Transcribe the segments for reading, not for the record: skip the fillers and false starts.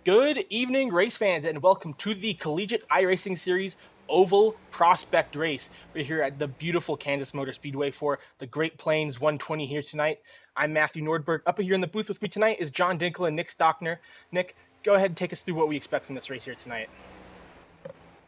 Good evening, race fans, and welcome to the Collegiate iRacing Series Oval Prospect Race. We're here at the beautiful Kansas Motor Speedway for the Great Plains 120 here tonight. I'm Matthew Nordberg. Up here in the booth with me tonight is John Dinkle and Nick Stockner. Nick, go ahead and take us through what we expect from this race here tonight.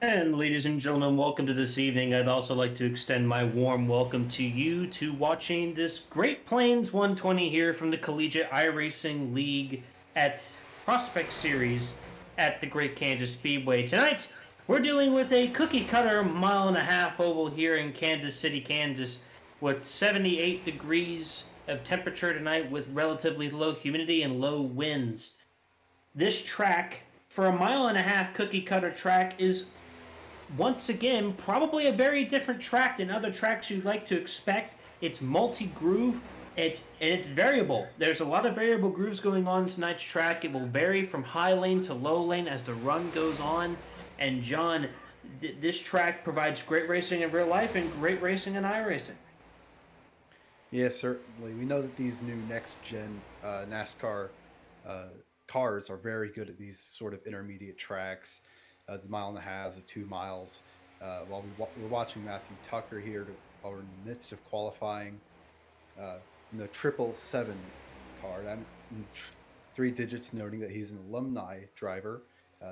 And ladies and gentlemen, welcome to this evening. I'd also like to extend my warm welcome to you to watching this Great Plains 120 here from the Collegiate iRacing League at Prospect Series at the Great Kansas Speedway. Tonight, we're dealing with a cookie cutter mile-and-a-half oval here in Kansas City, Kansas, with 78 degrees of temperature tonight with relatively low humidity and low winds. This track, for a mile-and-a-half cookie cutter track, is once again, probably a very different track than other tracks you'd like to expect. It's multi-groove. It's variable. There's a lot of variable grooves going on in tonight's track. It will vary from high lane to low lane as the run goes on. And John, this track provides great racing in real life and great racing in iRacing. Yeah, certainly. We know that these new next-gen NASCAR uh, cars are very good at these sort of intermediate tracks, the mile and a half, the 2 miles. While we're watching Matthew Tucker here, while we're in the midst of qualifying uh, in the 777 car. I'm in 3 digits, noting that he's an alumni driver.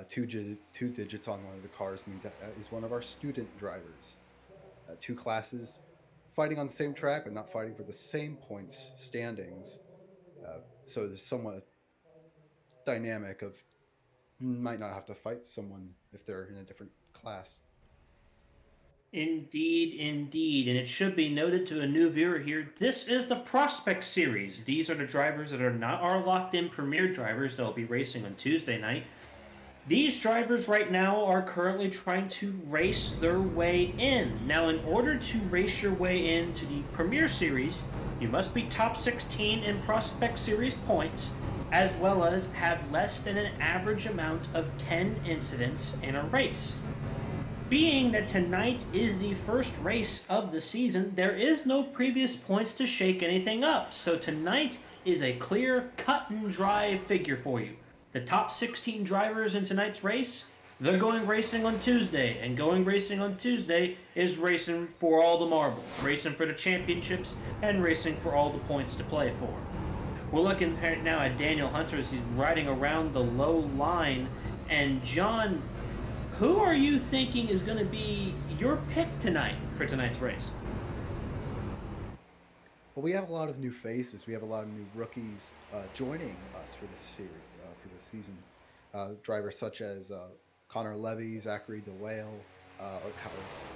Two digits on one of the cars means that is one of our student drivers. Two classes fighting on the same track, but not fighting for the same points standings. So there's somewhat dynamic of might not have to fight someone if they're in a different class. Indeed, indeed. And it should be noted to a new viewer here, this is the Prospect Series. These are the drivers that are not our locked-in Premier drivers that will be racing on Tuesday night. These drivers right now are currently trying to race their way in. Now, in order to race your way into the Premier Series, you must be top 16 in Prospect Series points, as well as have less than an average amount of 10 incidents in a race. Being that tonight is the first race of the season, there is no previous points to shake anything up. So tonight is a clear, cut and dry figure for you. The top 16 drivers in tonight's race, they're going racing on Tuesday. And going racing on Tuesday is racing for all the marbles, racing for the championships, and racing for all the points to play for. We're looking now at Daniel Hunter as he's riding around the low line. And John, who are you thinking is going to be your pick tonight for tonight's race? Well, we have a lot of new faces. We have a lot of new rookies joining us for this series, for this season. Drivers such as Connor Levy, Zachary DeWale, are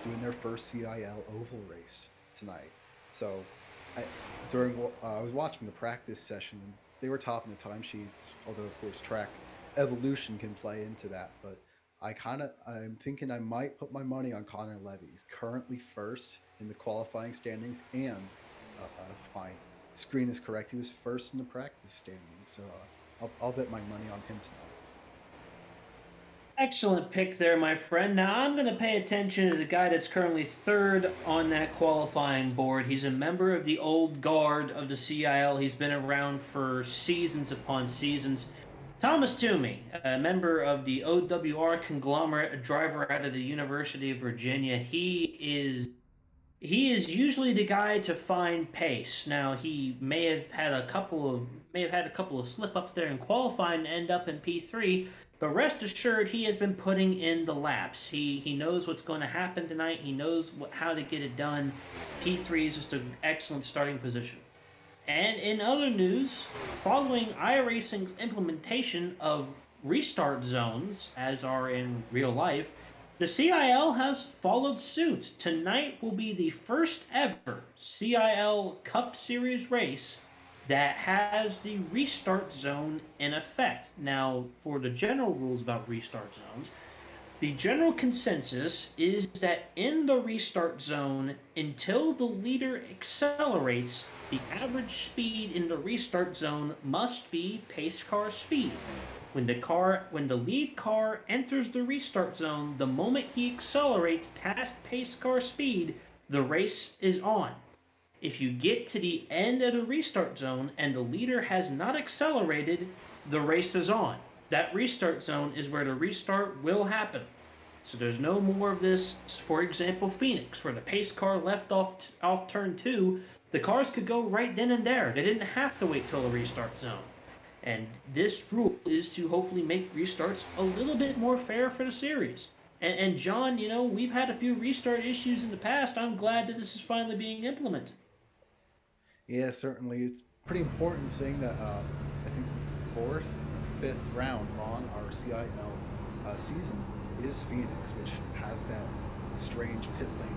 doing their first CIL oval race tonight. So, I, I was watching the practice session, and they were topping the timesheets. Although, of course, track evolution can play into that, but I'm thinking I might put my money on Connor Levy. He's currently first in the qualifying standings, and if my screen is correct, he was first in the practice standings. So I'll bet my money on him tonight. Excellent pick there, my friend. Now I'm going to pay attention to the guy that's currently third on that qualifying board. He's a member of the old guard of the CIL. He's been around for seasons upon seasons. Thomas Toomey, a member of the OWR conglomerate, a driver out of the University of Virginia. He is usually the guy to find pace. Now he may have had a couple of slip ups there in qualifying to end up in P3, but rest assured he has been putting in the laps. He knows what's going to happen tonight. He knows how to get it done. P3 is just an excellent starting position. And in other news, following iRacing's implementation of restart zones, as are in real life, the CIL has followed suit. Tonight will be the first ever CIL Cup Series race that has the restart zone in effect. Now, for the general rules about restart zones, the general consensus is that in the restart zone, until the leader accelerates, the average speed in the restart zone must be pace car speed. When the lead car enters the restart zone, the moment he accelerates past pace car speed, the race is on. If you get to the end of the restart zone and the leader has not accelerated, the race is on. that restart zone is where the restart will happen. So there's no more of this. For example, Phoenix, where the pace car left off turn two, the cars could go right then and there. They didn't have to wait till the restart zone. And this rule is to hopefully make restarts a little bit more fair for the series. And John, we've had a few restart issues in the past. I'm glad that this is finally being implemented. Yeah, certainly. It's pretty important seeing that I think the fourth or fifth round on our CIL season is Phoenix, which has that strange pit lane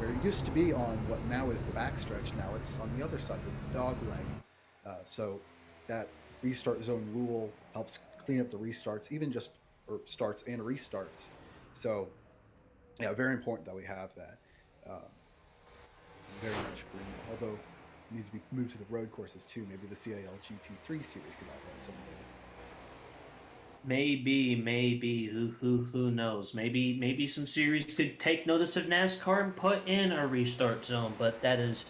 where it used to be on what now is the backstretch. Now it's on the other side with the dog leg. So that restart zone rule helps clean up the restarts, even just or starts and restarts. So yeah, very important that we have that. Um, very much agree. Although it needs to be moved to the road courses too. Maybe the CIL GT3 series could have that someday. Maybe. Who knows? Maybe some series could take notice of NASCAR and put in a restart zone, but that is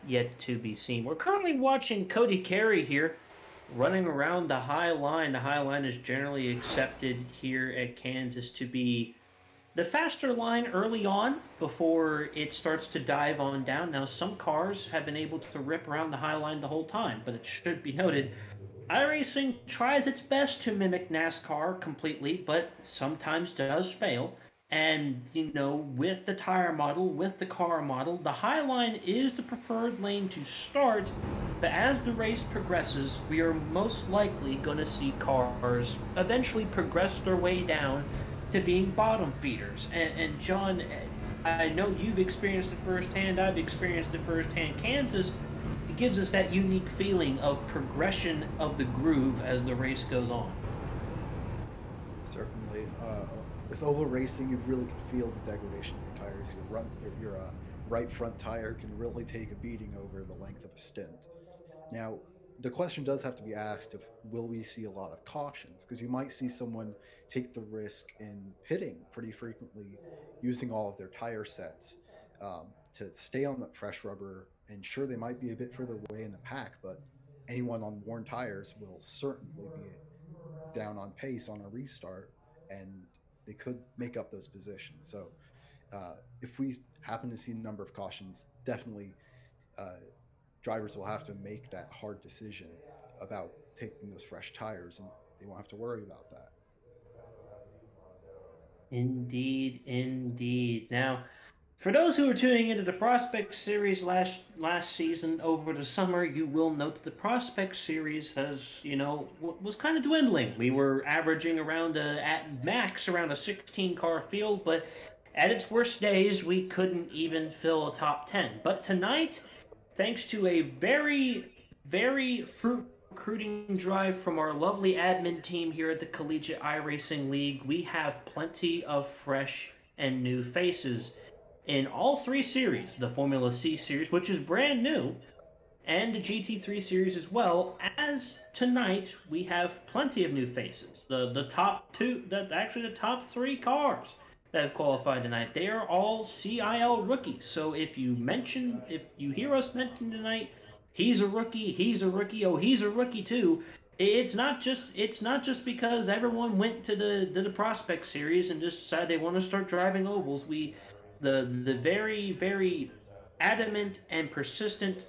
yet to be seen. We're currently watching Cody Carey here running around the high line. The high line is generally accepted here at Kansas to be the faster line early on before it starts to dive on down. Now, some cars have been able to rip around the high line the whole time, but it should be noted iRacing tries its best to mimic NASCAR completely, but sometimes does fail. And, with the tire model, with the car model, the high line is the preferred lane to start. But as the race progresses, we are most likely going to see cars eventually progress their way down to being bottom feeders. And John, I know you've experienced it firsthand, I've experienced it firsthand. Kansas, it gives us that unique feeling of progression of the groove as the race goes on. Certainly, with oval racing, you really can feel the degradation of your tires. Your right front tire can really take a beating over the length of a stint. Now, the question does have to be asked of will we see a lot of cautions? Because you might see someone take the risk in pitting pretty frequently using all of their tire sets to stay on the fresh rubber. And sure, they might be a bit further away in the pack, but anyone on worn tires will certainly be down on pace on a restart, and they could make up those positions. So if we happen to see a number of cautions, definitely uh, drivers will have to make that hard decision about taking those fresh tires, and they won't have to worry about that. Indeed. Now, for those who are tuning into the Prospect Series last season over the summer, you will note that the Prospect Series has, was kind of dwindling. We were averaging around at max around a 16 car field, but at its worst days, we couldn't even fill a top 10. But tonight, thanks to a very fruitful recruiting drive from our lovely admin team here at the Collegiate iRacing League, we have plenty of fresh and new faces in all three series, the Formula C series, which is brand new, and the GT3 series as well. As tonight, we have plenty of new faces. The top two, actually the top three cars that have qualified tonight, they are all CIL rookies. So if you hear us mention tonight, he's a rookie, oh he's a rookie too. It's not just because everyone went to the prospect series and just decided they want to start driving ovals. The very adamant and persistent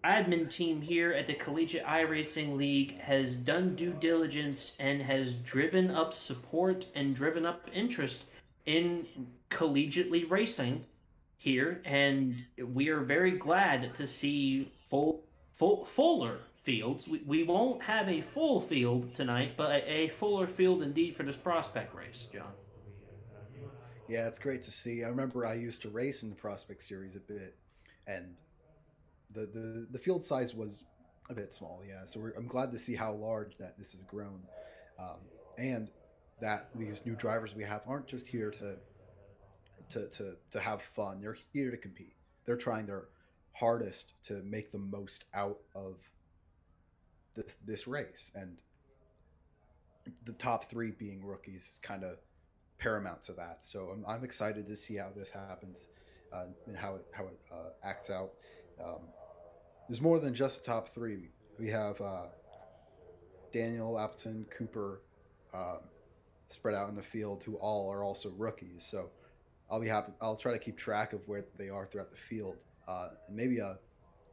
admin team here at the Collegiate iRacing League has done due diligence and has driven up support and driven up interest in collegiately racing here, and we are very glad to see fuller fields. We won't have a full field tonight, but a fuller field indeed for this prospect race, John. Yeah, it's great to see. I remember I used to race in the Prospect Series a bit, and the field size was a bit small. Yeah, so I'm glad to see how large that this has grown, um, and that these new drivers we have aren't just here to have fun. They're here to compete. They're trying their hardest to make the most out of this race, and the top three being rookies is kind of paramount to that. So I'm excited to see how this happens and how it acts out. Um, there's more than just the top three. We have Daniel, Appleton, Cooper, um, spread out in the field, who all are also rookies. So I'll be happy. I'll try to keep track of where they are throughout the field. And maybe I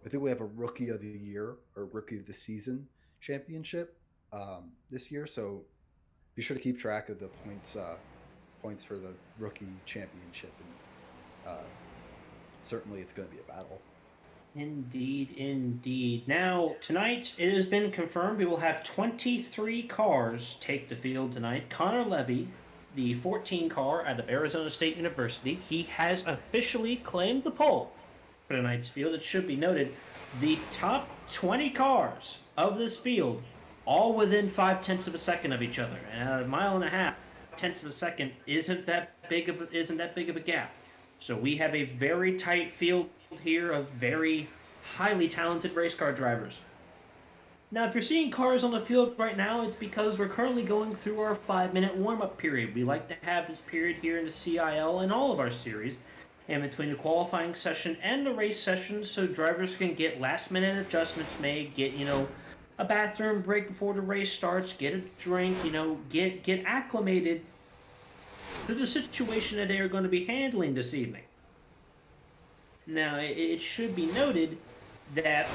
think we have a rookie of the year or rookie of the season championship this year. So be sure to keep track of the points for the rookie championship, and certainly it's going to be a battle. Indeed, indeed. Now, tonight, it has been confirmed we will have 23 cars take the field tonight. Connor Levy, the 14 car out of Arizona State University, he has officially claimed the pole for tonight's field. It should be noted, the top 20 cars of this field, all within 5/10 of a second of each other. And a mile and a half, tenths of a second isn't that big of a gap. So we have a very tight field here of very highly talented race car drivers. Now, if you're seeing cars on the field right now, it's because we're currently going through our 5-minute warm-up period. We like to have this period here in the CIL and all of our series, in between the qualifying session and the race session, so drivers can get last-minute adjustments made, get, a bathroom break before the race starts, get a drink, get acclimated to the situation that they are going to be handling this evening. Now, it should be noted that,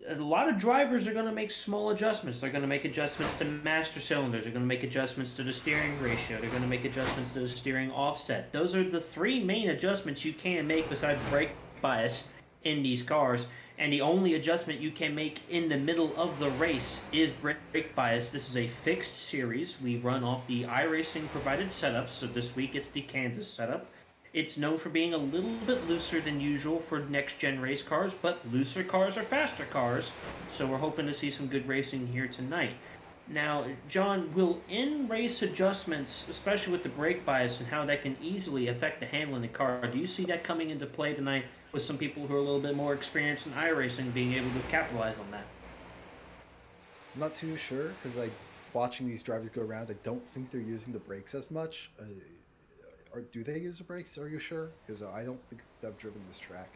a lot of drivers are going to make small adjustments. They're going to make adjustments to master cylinders. They're going to make adjustments to the steering ratio. They're going to make adjustments to the steering offset. Those are the three main adjustments you can make besides brake bias in these cars. And the only adjustment you can make in the middle of the race is brake bias. This is a fixed series. We run off the iRacing provided setup, so this week it's the Kansas setup. It's known for being a little bit looser than usual for next-gen race cars, but looser cars are faster cars, so we're hoping to see some good racing here tonight. Now, John, will in-race adjustments, especially with the brake bias and how that can easily affect the handling of the car, do you see that coming into play tonight with some people who are a little bit more experienced in iRacing being able to capitalize on that? I'm not too sure because watching these drivers go around, I don't think they're using the brakes as much. Or do they use the brakes? Are you sure? Because I don't think I've driven this track.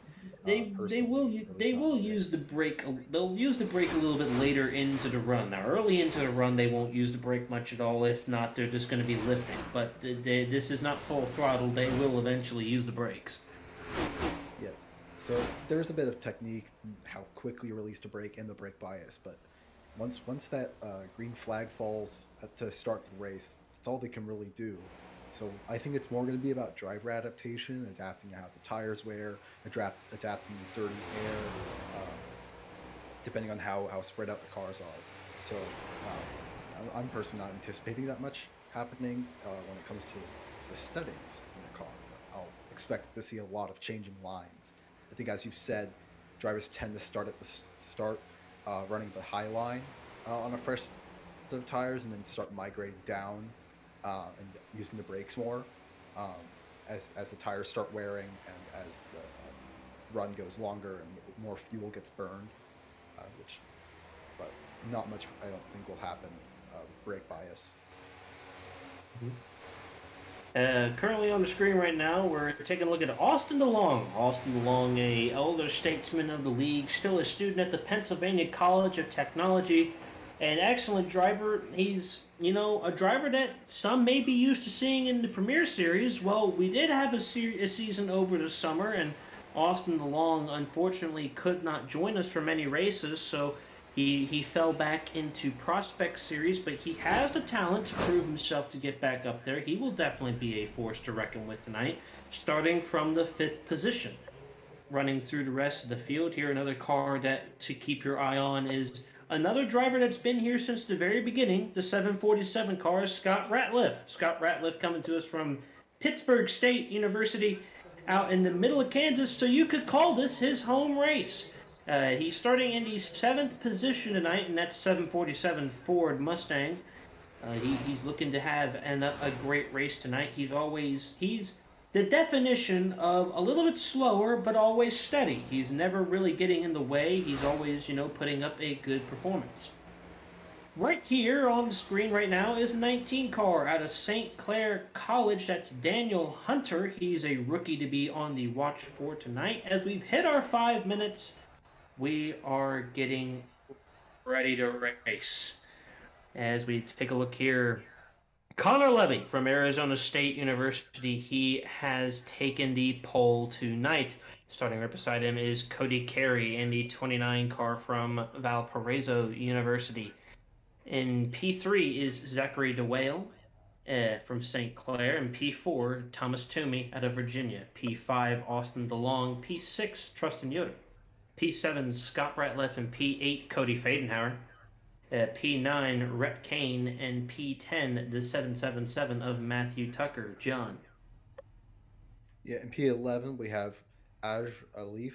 They will use the brake. They'll use the brake a little bit later into the run. Now, early into the run, they won't use the brake much at all. If not, they're just going to be lifting. But this is not full throttle. They will eventually use the brakes. Yeah. So there's a bit of technique in how quickly you release the brake and the brake bias. But once that green flag falls to start the race, that's all they can really do. So I think it's more going to be about driver adaptation, adapting to how the tires wear, adapting to dirty air, depending on how spread out the cars are. So I'm personally not anticipating that much happening when it comes to the settings in the car. But I'll expect to see a lot of changing lines. I think, as you said, drivers tend to start at the start running the high line on a fresh set of tires and then start migrating down and using the brakes more as the tires start wearing and as the run goes longer and more fuel gets burned, but not much I don't think will happen with brake bias. Currently on the screen right now, we're taking a look at Austin DeLong. Austin DeLong, a elder statesman of the league, still a student at the Pennsylvania College of Technology. An excellent driver. He's, a driver that some may be used to seeing in the Premier Series. Well, we did have a season over the summer, and Austin DeLong unfortunately could not join us for many races, so he fell back into Prospect Series, but he has the talent to prove himself to get back up there. He will definitely be a force to reckon with tonight, starting from the 5th position. Running through the rest of the field here, another car that to keep your eye on is another driver that's been here since the very beginning, the 747 car, is Scott Ratliff. Scott Ratliff coming to us from Pittsburgh State University out in the middle of Kansas, so you could call this his home race. He's starting in the 7th position tonight, and that's 747 Ford Mustang. He's looking to have a great race tonight. He's the definition of a little bit slower, but always steady. He's never really getting in the way. He's always, putting up a good performance. Right here on the screen right now is a 19 car out of St. Clair College. That's Daniel Hunter. He's a rookie to be on the watch for tonight. As we've hit our 5 minutes, we are getting ready to race. As we take a look here, Connor Levy from Arizona State University, he has taken the pole tonight. Starting right beside him is Cody Carey in the 29 car from Valparaiso University. In P3 is Zachary DeWale from St. Clair. And P4, Thomas Toomey out of Virginia. P5, Austin DeLong. P6, Trustin Yoder. P7, Scott Ratliff. And P8, Cody Fadenhauer. P9, Rhett Kane. And P10, the 777 of Matthew Tucker. John. Yeah, in P11 we have Aj Alif,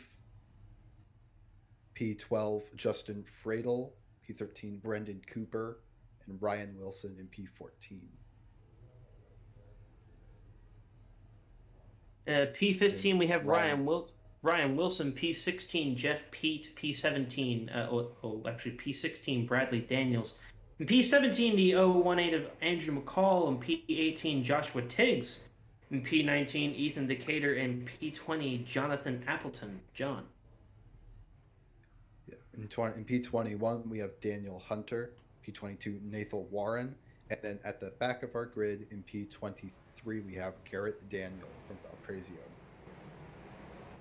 P12 Justin Fradel, P13 Brendan Cooper, and Ryan Wilson in P14. P15, we have Ryan Wilson. P16, Jeff Pete. P17, actually P16, Bradley Daniels. And P17, the 018 of Andrew McCall. And P18, Joshua Tiggs. And P19, Ethan Decatur. And P20, Jonathan Appleton. John. Yeah, in P21 we have Daniel Hunter, P22 Nathan Warren, and then at the back of our grid in P23 we have Garrett Daniel from Valparaiso.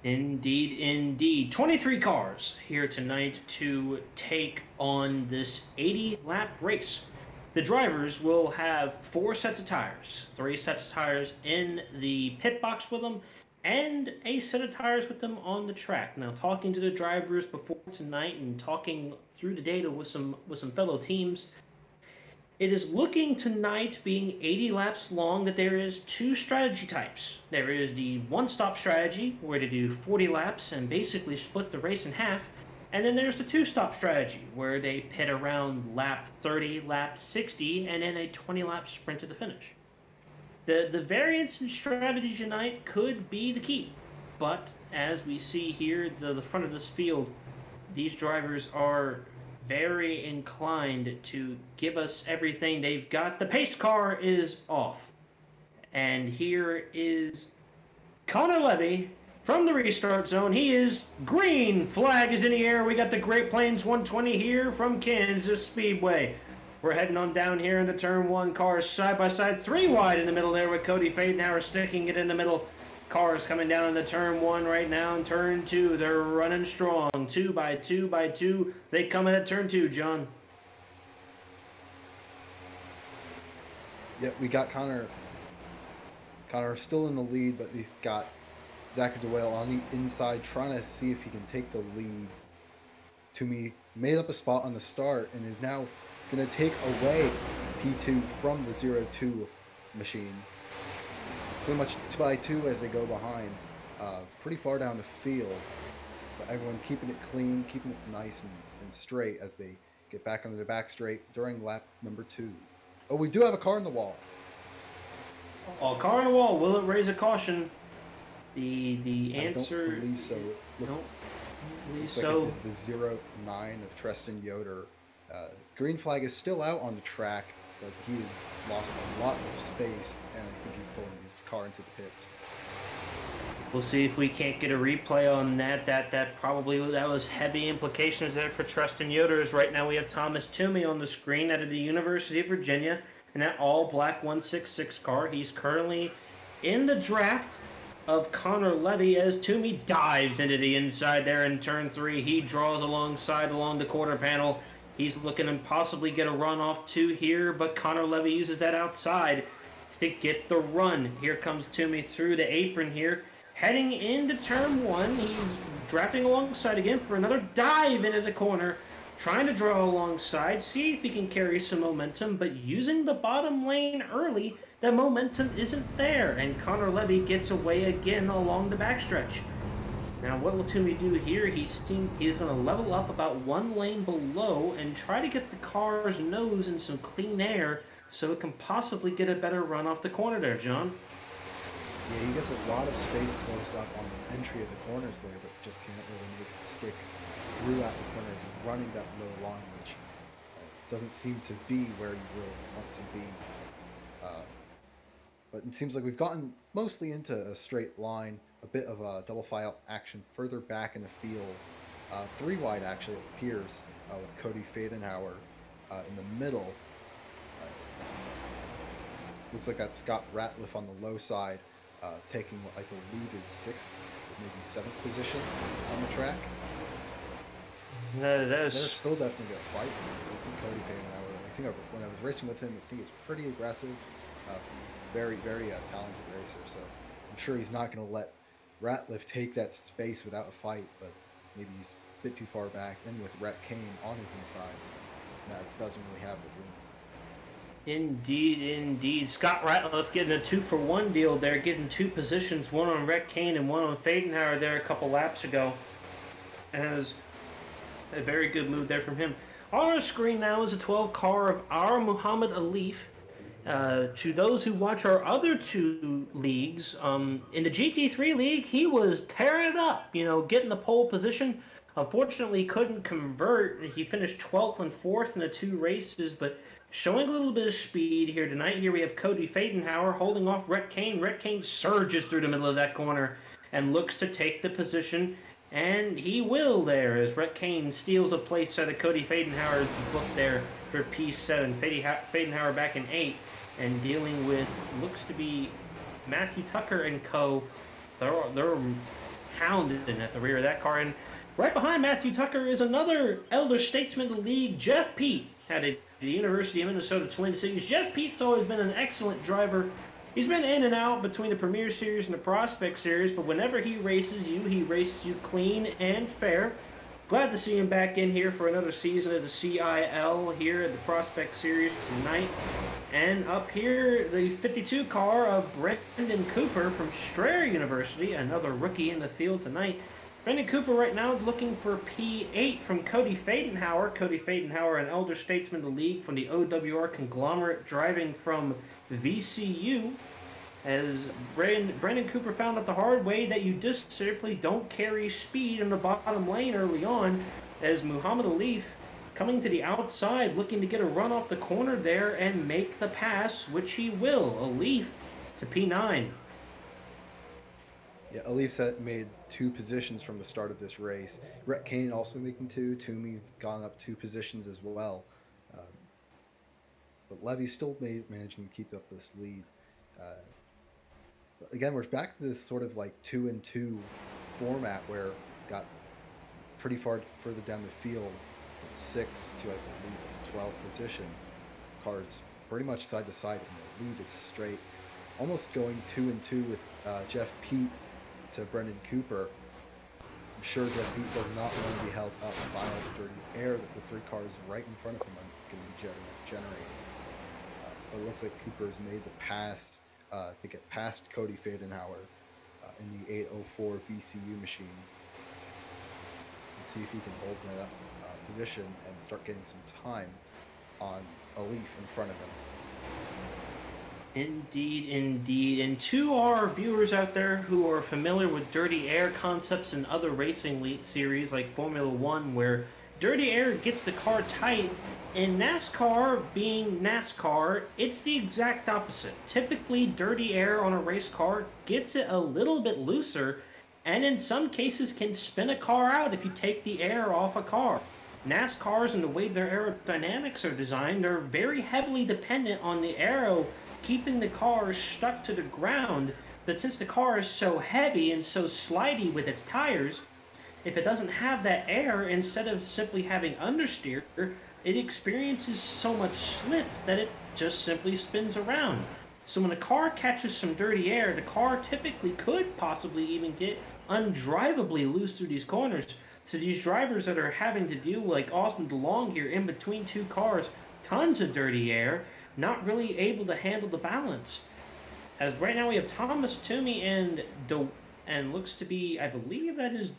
Indeed, indeed. 23 cars here tonight to take on this 80-lap race. The drivers will have 4 sets of tires, 3 sets of tires in the pit box with them, and a set of tires with them on the track. Now, talking to the drivers before tonight and talking through the data with some fellow teams, it is looking tonight, being 80 laps long, that there is 2 strategy types. There is the one-stop strategy, where they do 40 laps and basically split the race in half. And then there's the 2-stop strategy, where they pit around lap 30, lap 60, and then a 20-lap sprint to the finish. The variance in strategy tonight could be the key. But as we see here, the front of this field, these drivers are very inclined to give us everything they've got. The pace car is off. And here is Connor Levy from the restart zone. He is green. Flag is in the air. We got the Great Plains 120 here from Kansas Speedway. We're heading on down here into turn 1. Cars side by side, 3 wide in the middle there with Cody Fadenhauer sticking it in the middle. Cars coming down into turn 1 right now. In turn 2, they're running strong. 2 by 2 by 2. They come in at turn 2, John. Yep, we got Connor still in the lead, but he's got Zachary DeWale on the inside trying to see if he can take the lead. Toomey made up a spot on the start and is now going to take away P2 from the 0-2 machine. Pretty much 2 by 2 as they go behind, pretty far down the field. But everyone keeping it clean, keeping it nice and straight as they get back onto the back straight during lap number 2. Oh, we do have a car in the wall. Oh, car on the wall. Will it raise a caution? The answer. I don't believe so. Don't believe so. so. It is the 0-9 of Tristan Yoder. Green flag is still out on the track, but he has lost a lot of space, and I think he's pulling his car into the pits. We'll see if we can't get a replay on that. That was heavy implications there for Tristan Yoder. As right now we have Thomas Toomey on the screen out of the University of Virginia in that all-black 166 car. He's currently in the draft of Connor Levy as Toomey dives into the inside there in turn 3. He draws along the quarter panel. He's looking to possibly get a run off 2 here, but Connor Levy uses that outside to get the run. Here comes Toomey through the apron here. Heading into turn 1, he's drafting alongside again for another dive into the corner. Trying to draw alongside, see if he can carry some momentum, but using the bottom lane early, the momentum isn't there, and Connor Levy gets away again along the backstretch. Now, what will Toomey do here? He's going to level up about 1 lane below and try to get the car's nose in some clean air so it can possibly get a better run off the corner there, John. Yeah, he gets a lot of space closed up on the entry of the corners there, but just can't really make it stick throughout the corners. He's running that low line, which doesn't seem to be where you really want to be. But it seems like we've gotten mostly into a straight line, a bit of a double file action further back in the field. 3 wide actually, it appears. with Cody Fadenhauer in the middle. Looks like that's Scott Ratliff on the low side, taking what I believe is 6th, maybe 7th position on the track. They're still definitely going to fight with Cody Fadenhauer. I think when I was racing with him, I think it's pretty aggressive. Very, very talented racer. So I'm sure he's not going to let Ratliff take that space without a fight, but maybe he's a bit too far back. And with Rhett Kane on his inside, that doesn't really have the room. Indeed, indeed. Scott Ratliff getting a 2-for-1 deal there, getting 2 positions, one on Rhett Kane and one on Fadenhauer there a couple laps ago. As a very good move there from him. On our screen now is a 12 car of our Muhammad Alif. To those who watch our other 2 leagues, in the GT3 league, he was tearing it up, getting the pole position. Unfortunately, he couldn't convert. He finished 12th and 4th in the 2 races, but showing a little bit of speed here tonight. Here we have Cody Fadenhauer holding off Rhett Kane. Rhett Kane surges through the middle of that corner and looks to take the position. And he will there as Rhett Kane steals a place out of Cody Fadenhauer's book there for P7. Fadenhauer back in 8 and dealing with, looks to be Matthew Tucker and co. They're hounded at the rear of that car. And right behind Matthew Tucker is another elder statesman of the league, Jeff Pete, out of the University of Minnesota Twin Cities. Jeff Pete's always been an excellent driver. He's been in and out between the Premier Series and the Prospect Series, but whenever he races you clean and fair. Glad to see him back in here for another season of the CiL here at the Prospect Series tonight. And up here, the 52 car of Brendan Cooper from Strayer University, another rookie in the field tonight. Brendan Cooper right now looking for P8 from Cody Fadenhauer. Cody Fadenhauer, an elder statesman of the league from the OWR conglomerate, driving from VCU. As Brendan Cooper found out the hard way that you just simply don't carry speed in the bottom lane early on, as Muhammad Alif coming to the outside looking to get a run off the corner there and make the pass, which he will. Alif to P9. Yeah, Alif's made 2 positions from the start of this race. Rhett Kane also making 2. Toomey gone up 2 positions as well. But Levy's still managing to keep up this lead. But again, we're back to this sort of like 2-and-2 format where got pretty far further down the field, from 6th to I believe 12th position. Cars pretty much side to side in the lead. It's straight, almost going 2-and-2 with Jeff Pete to Brendan Cooper. I'm sure Jeff Pete does not want to be held up by the dirty air that the 3 cars right in front of him are going to be generating. But it looks like Cooper's made the pass to get past Cody Fadenhauer in the 804 VCU machine. Let's see if he can hold that up position and start getting some time on Alif in front of him. Indeed, indeed. And to our viewers out there who are familiar with dirty air concepts and other racing series like Formula One, where dirty air gets the car tight, in NASCAR being NASCAR, it's the exact opposite. Typically, dirty air on a race car gets it a little bit looser, and in some cases can spin a car out if you take the air off a car. NASCARs and the way their aerodynamics are designed are very heavily dependent on the aero keeping the car stuck to the ground, but since the car is so heavy and so slidey with its tires, if it doesn't have that air, instead of simply having understeer, it experiences so much slip that it just simply spins around. So when a car catches some dirty air, the car typically could possibly even get undrivably loose through these corners. So these drivers that are having to deal like Austin DeLong here in between 2 cars, tons of dirty air, not really able to handle the balance. As right now we have Thomas Toomey and looks to be, I believe that is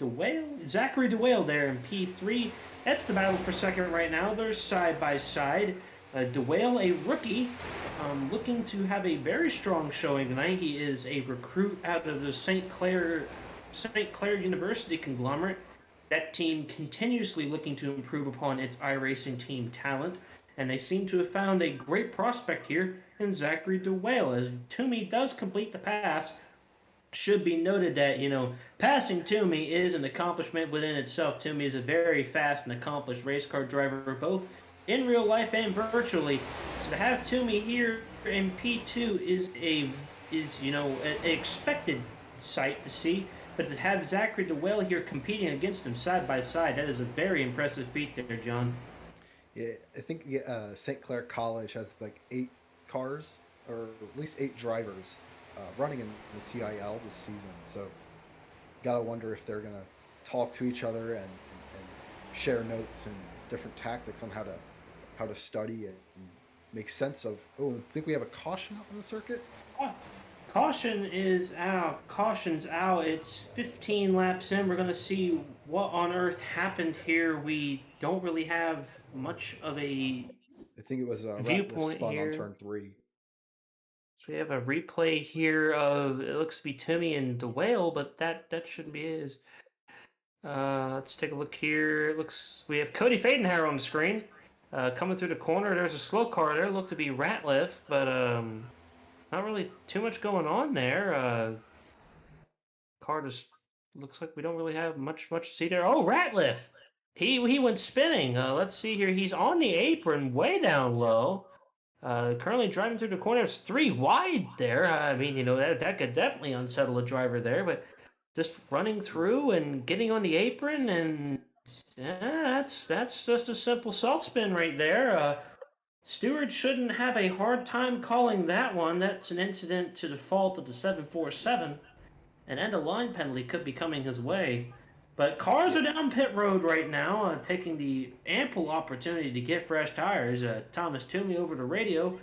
Zachary DeWale there in P3. That's the battle for second right now. They're side by side. DeWale, a rookie, looking to have a very strong showing tonight. He is a recruit out of the St. Clair University conglomerate. That team continuously looking to improve upon its iRacing team talent, and they seem to have found a great prospect here in Zachary DeWale, as Toomey does complete the pass should be noted that, passing Toomey is an accomplishment within itself. Toomey is a very fast and accomplished race car driver, both in real life and virtually. So to have Toomey here in P2 is an expected sight to see. But to have Zachary DeWell here competing against him side by side, that is a very impressive feat there, John. Yeah, I think St. Clair College has like 8 cars, or at least 8 drivers, running in the CIL this season. So, gotta wonder if they're gonna talk to each other and share notes and different tactics on how to study and make sense of. Oh, I think we have a caution out on the circuit. Caution is out. Caution's out. It's 15 laps in. We're going to see what on earth happened here. We don't really have much of a I think it was a viewpoint spun here. on turn 3. So we have a replay here of, it looks to be Timmy and DeWale, but that shouldn't be his. Let's take a look here. It looks, we have Cody Fadenhauer on the screen. Coming through the corner, there's a slow car there. Looked to be Ratliff, but not really too much going on there. Car just looks like we don't really have much to see there. Oh, Ratliff! He went spinning. Let's see here. He's on the apron, way down low. Currently driving through the corner. It's 3 wide there. I mean, that could definitely unsettle a driver there, but just running through and getting on the apron, and that's just a simple salt spin right there. Stewart shouldn't have a hard time calling that one. That's an incident to the fault of the 747. An end of line penalty could be coming his way. But cars are down pit road right now, taking the ample opportunity to get fresh tires. Thomas Toomey over the radio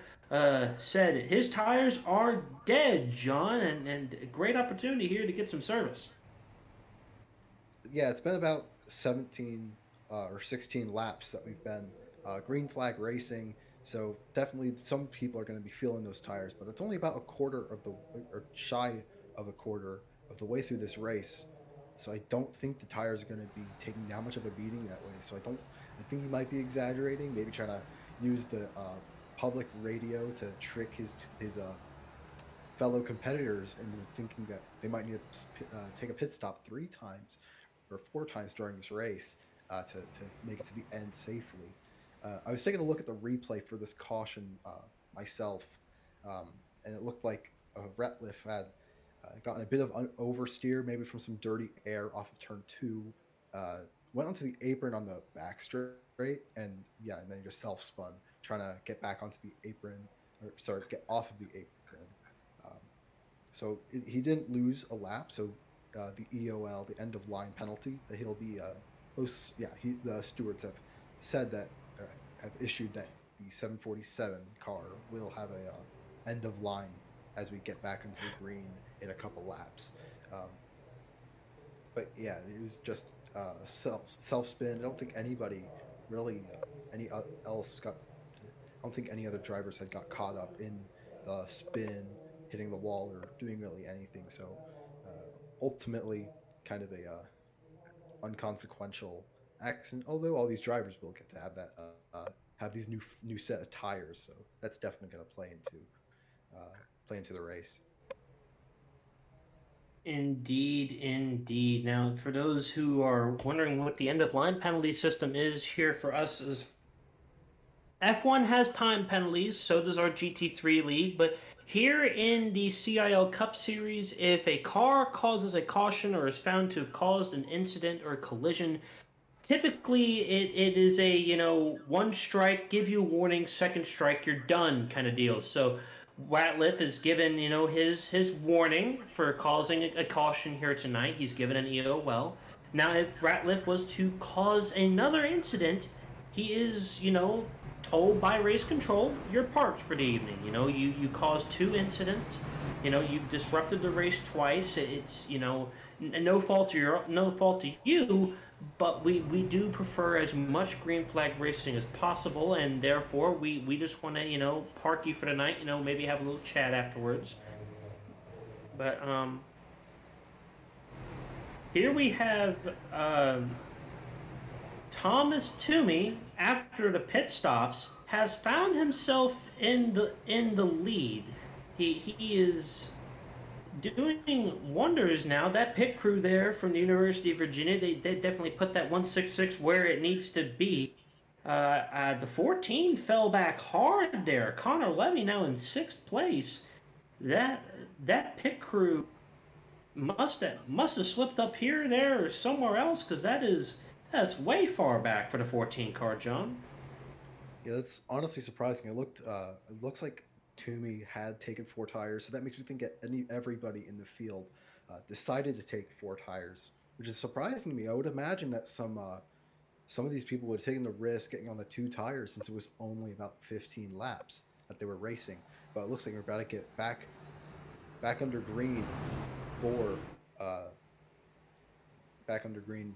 said his tires are dead, John, and a great opportunity here to get some service. Yeah, it's been about 17 or 16 laps that we've been green flag racing. So definitely some people are going to be feeling those tires, but it's only about a quarter of the, or shy of a quarter of the way through this race. So I don't think the tires are going to be taking that much of a beating that way. So I think he might be exaggerating, maybe trying to use the public radio to trick his fellow competitors into thinking that they might need to take a pit stop 3 times or 4 times during this race to make it to the end safely. I was taking a look at the replay for this caution myself, and it looked like Ratliff had gotten a bit of oversteer, maybe from some dirty air off of turn 2, went onto the apron on the back straight, and then just self-spun, trying to get back onto the apron, get off of the apron. So he didn't lose a lap, so the EOL, the end of line penalty, that he'll be the stewards have said that have issued that the 747 car will have a end of line as we get back into the green in a couple laps. But yeah, it was just self spin. I don't think anybody really I don't think any other drivers had got caught up in the spin, hitting the wall, or doing really anything. So ultimately, kind of a unconsequential accident. Although all these drivers will get to have that have these new set of tires, so that's definitely going to play into the race. Indeed. Now, for those who are wondering what the end of line penalty system is here for us, is F1 has time penalties, so does our GT3 league, but here in the CIL Cup Series, if a car causes a caution or is found to have caused an incident or collision, typically it is a 1 strike, give you a warning, 2nd strike, you're done kind of deal. So Ratliff is given his warning for causing a caution here tonight. He's given an EOL. Now if Ratliff was to cause another incident, he is told by race control, you're parked for the evening. You caused 2 incidents. You disrupted the race twice. It's no fault to you, but we do prefer as much green flag racing as possible, and therefore we just want to park you for the night. Maybe have a little chat afterwards. But here we have Thomas Toomey, after the pit stops, has found himself in the lead. He is doing wonders now. That pit crew there from the University of Virginia, they definitely put that 166 where it needs to be. The 14 fell back hard there. Connor Levy now in sixth place. That that pit crew must have slipped up here, there, or somewhere else, because that's way far back for the 14 car, John. Yeah, that's honestly surprising. It looks like Toomey had taken four tires, so that makes me think that everybody in the field decided to take four tires, which is surprising to me. I would imagine that some of these people would have taken the risk getting on the two tires since it was only about 15 laps that they were racing. But it looks like we're about to get back under green for uh, back under green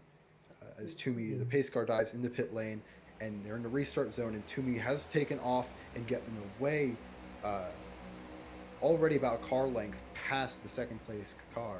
as Toomey, the pace car, dives into pit lane, and they're in the restart zone, and Toomey has taken off and gotten away uh, already about a car length past the second place car.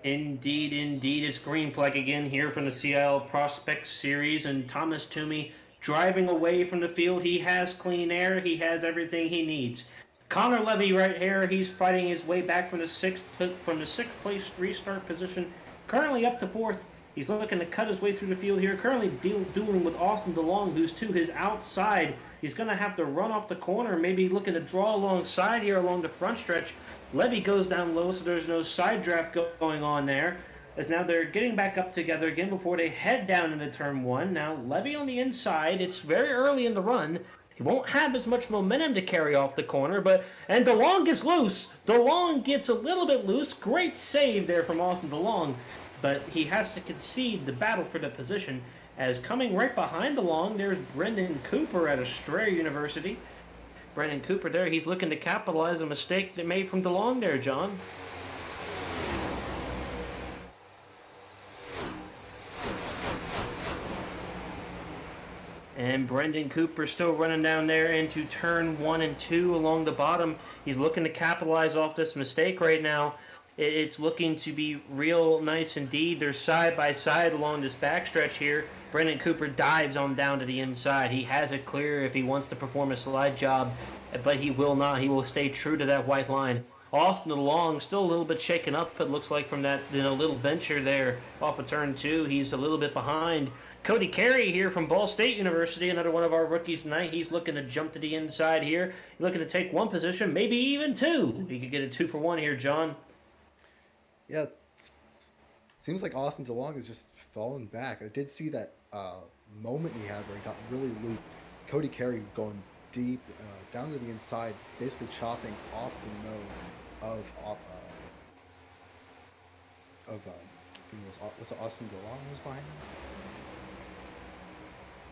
Indeed, indeed. It's green flag again here from the CiL Prospect Series, and Thomas Toomey driving away from the field. He has clean air. He has everything he needs. Connor Levy right here. He's fighting his way back from the sixth place restart position, currently up to fourth. He's looking to cut his way through the field here. Currently dueling with Austin DeLong, who's to his outside. He's going to have to run off the corner, maybe looking to draw alongside here along the front stretch. Levy goes down low, so there's no side draft going on there. As now they're getting back up together again before they head down into turn one. Now Levy on the inside. It's very early in the run. He won't have as much momentum to carry off the corner, and DeLong gets loose. DeLong gets a little bit loose. Great save there from Austin DeLong, but he has to concede the battle for the position. As coming right behind DeLong, there's Brendan Cooper at Strayer University. Brendan Cooper there, he's looking to capitalize a mistake they made from DeLong there, John. And Brendan Cooper still running down there into turn 1 and 2 along the bottom. He's looking to capitalize off this mistake right now. It's looking to be real nice indeed. They're side by side along this backstretch here. Brendan Cooper dives on down to the inside. He has it clear if he wants to perform a slide job, but he will not. He will stay true to that white line. Austin DeLong still a little bit shaken up, it looks like, from that little venture there off of turn 2. He's a little bit behind. Cody Carey here from Ball State University, another one of our rookies tonight. He's looking to jump to the inside here. He's looking to take one position, maybe even two. He could get a 2-for-1 here, John. Yeah, seems like Austin DeLong is just falling back. I did see that moment he had where he got really looped. Cody Carey going deep down to the inside, basically chopping off the nose of I think was it Austin DeLong who was behind him?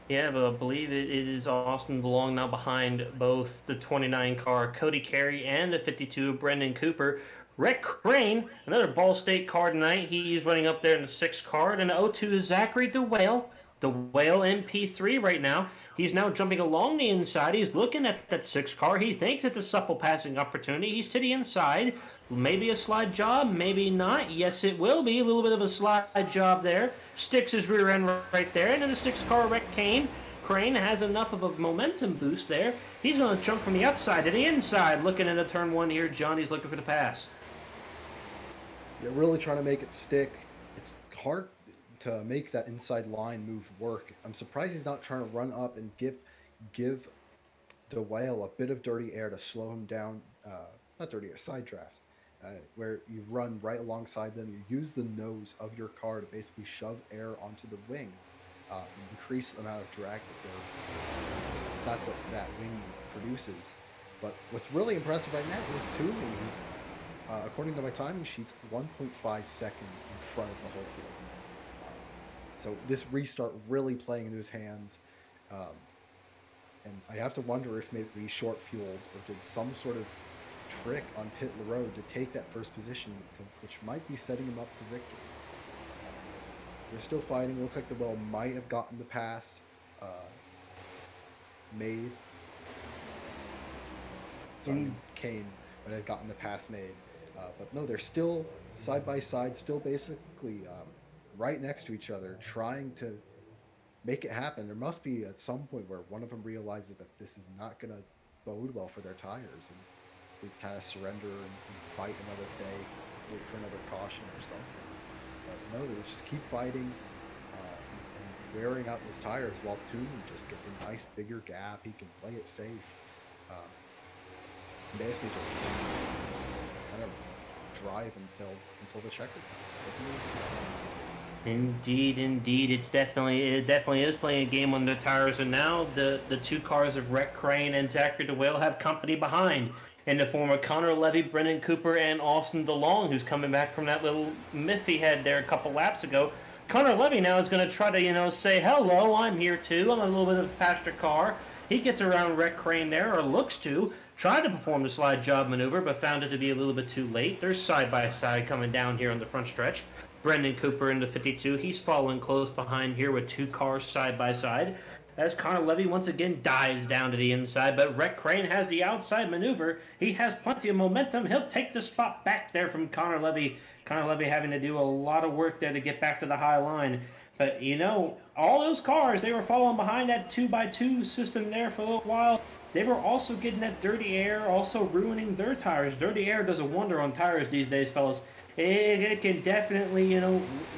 Yeah, but I believe it is Austin DeLong now behind both the 29 car Cody Carey and the 52 Brendan Cooper. Rick Crane, another Ball State car tonight. He's running up there in the 6 car. And the 02 is Zachary DeWale. DeWale MP3 right now. He's now jumping along the inside. He's looking at that 6 car. He thinks it's a supple passing opportunity. He's to the inside. Maybe a slide job, maybe not. Yes, it will be. A little bit of a slide job there. Sticks his rear end right there. And then the 6 car Rick Crane has enough of a momentum boost there. He's going to jump from the outside to the inside. Looking at a turn 1 here. Johnny's looking for the pass. You're really trying to make it stick. It's hard to make that inside line move work. I'm surprised he's not trying to run up and give DeWale a bit of dirty air to slow him down. Not dirty air, side draft, where you run right alongside them. You use the nose of your car to basically shove air onto the wing, and increase the amount of drag that wing produces. But what's really impressive right now is Toomey, who's according to my timing sheets, 1.5 seconds in front of the whole field. So this restart really playing into his hands. And I have to wonder if maybe he short fueled or did some sort of trick on pit road to take that first position, which might be setting him up for victory. They're still fighting. Looks like the well might have gotten the pass made. Sorry, Kane might have gotten the pass made. But no, they're still side by side, still basically right next to each other, trying to make it happen. There must be at some point where one of them realizes that this is not going to bode well for their tires, and they kind of surrender and fight another day, wait for another caution or something. But no, they just keep fighting and wearing out his tires while Toomey just gets a nice bigger gap. He can play it safe. Um, basically just kind of drive until the checker comes, doesn't he? Indeed, it definitely is playing a game on the tires, and now the two cars of Rhett Crane and Zachary DeWale have company behind in the form of Connor Levy, Brendan Cooper, and Austin DeLong, who's coming back from that little miff he had there a couple laps ago. Connor Levy now is going to try to say hello, I'm here too. I'm a little bit of a faster car. He gets around Rhett Crane there, or looks to. Tried to perform the slide job maneuver, but found it to be a little bit too late. They're side by side coming down here on the front stretch. Brendan Cooper in the 52. He's following close behind here with two cars side by side. As Connor Levy once again dives down to the inside, but Rhett Crane has the outside maneuver. He has plenty of momentum. He'll take the spot back there from Connor Levy. Connor Levy having to do a lot of work there to get back to the high line. But, all those cars, they were following behind that 2x2 system there for a little while. They were also getting that dirty air, also ruining their tires. Dirty air does a wonder on tires these days, fellas. It can definitely,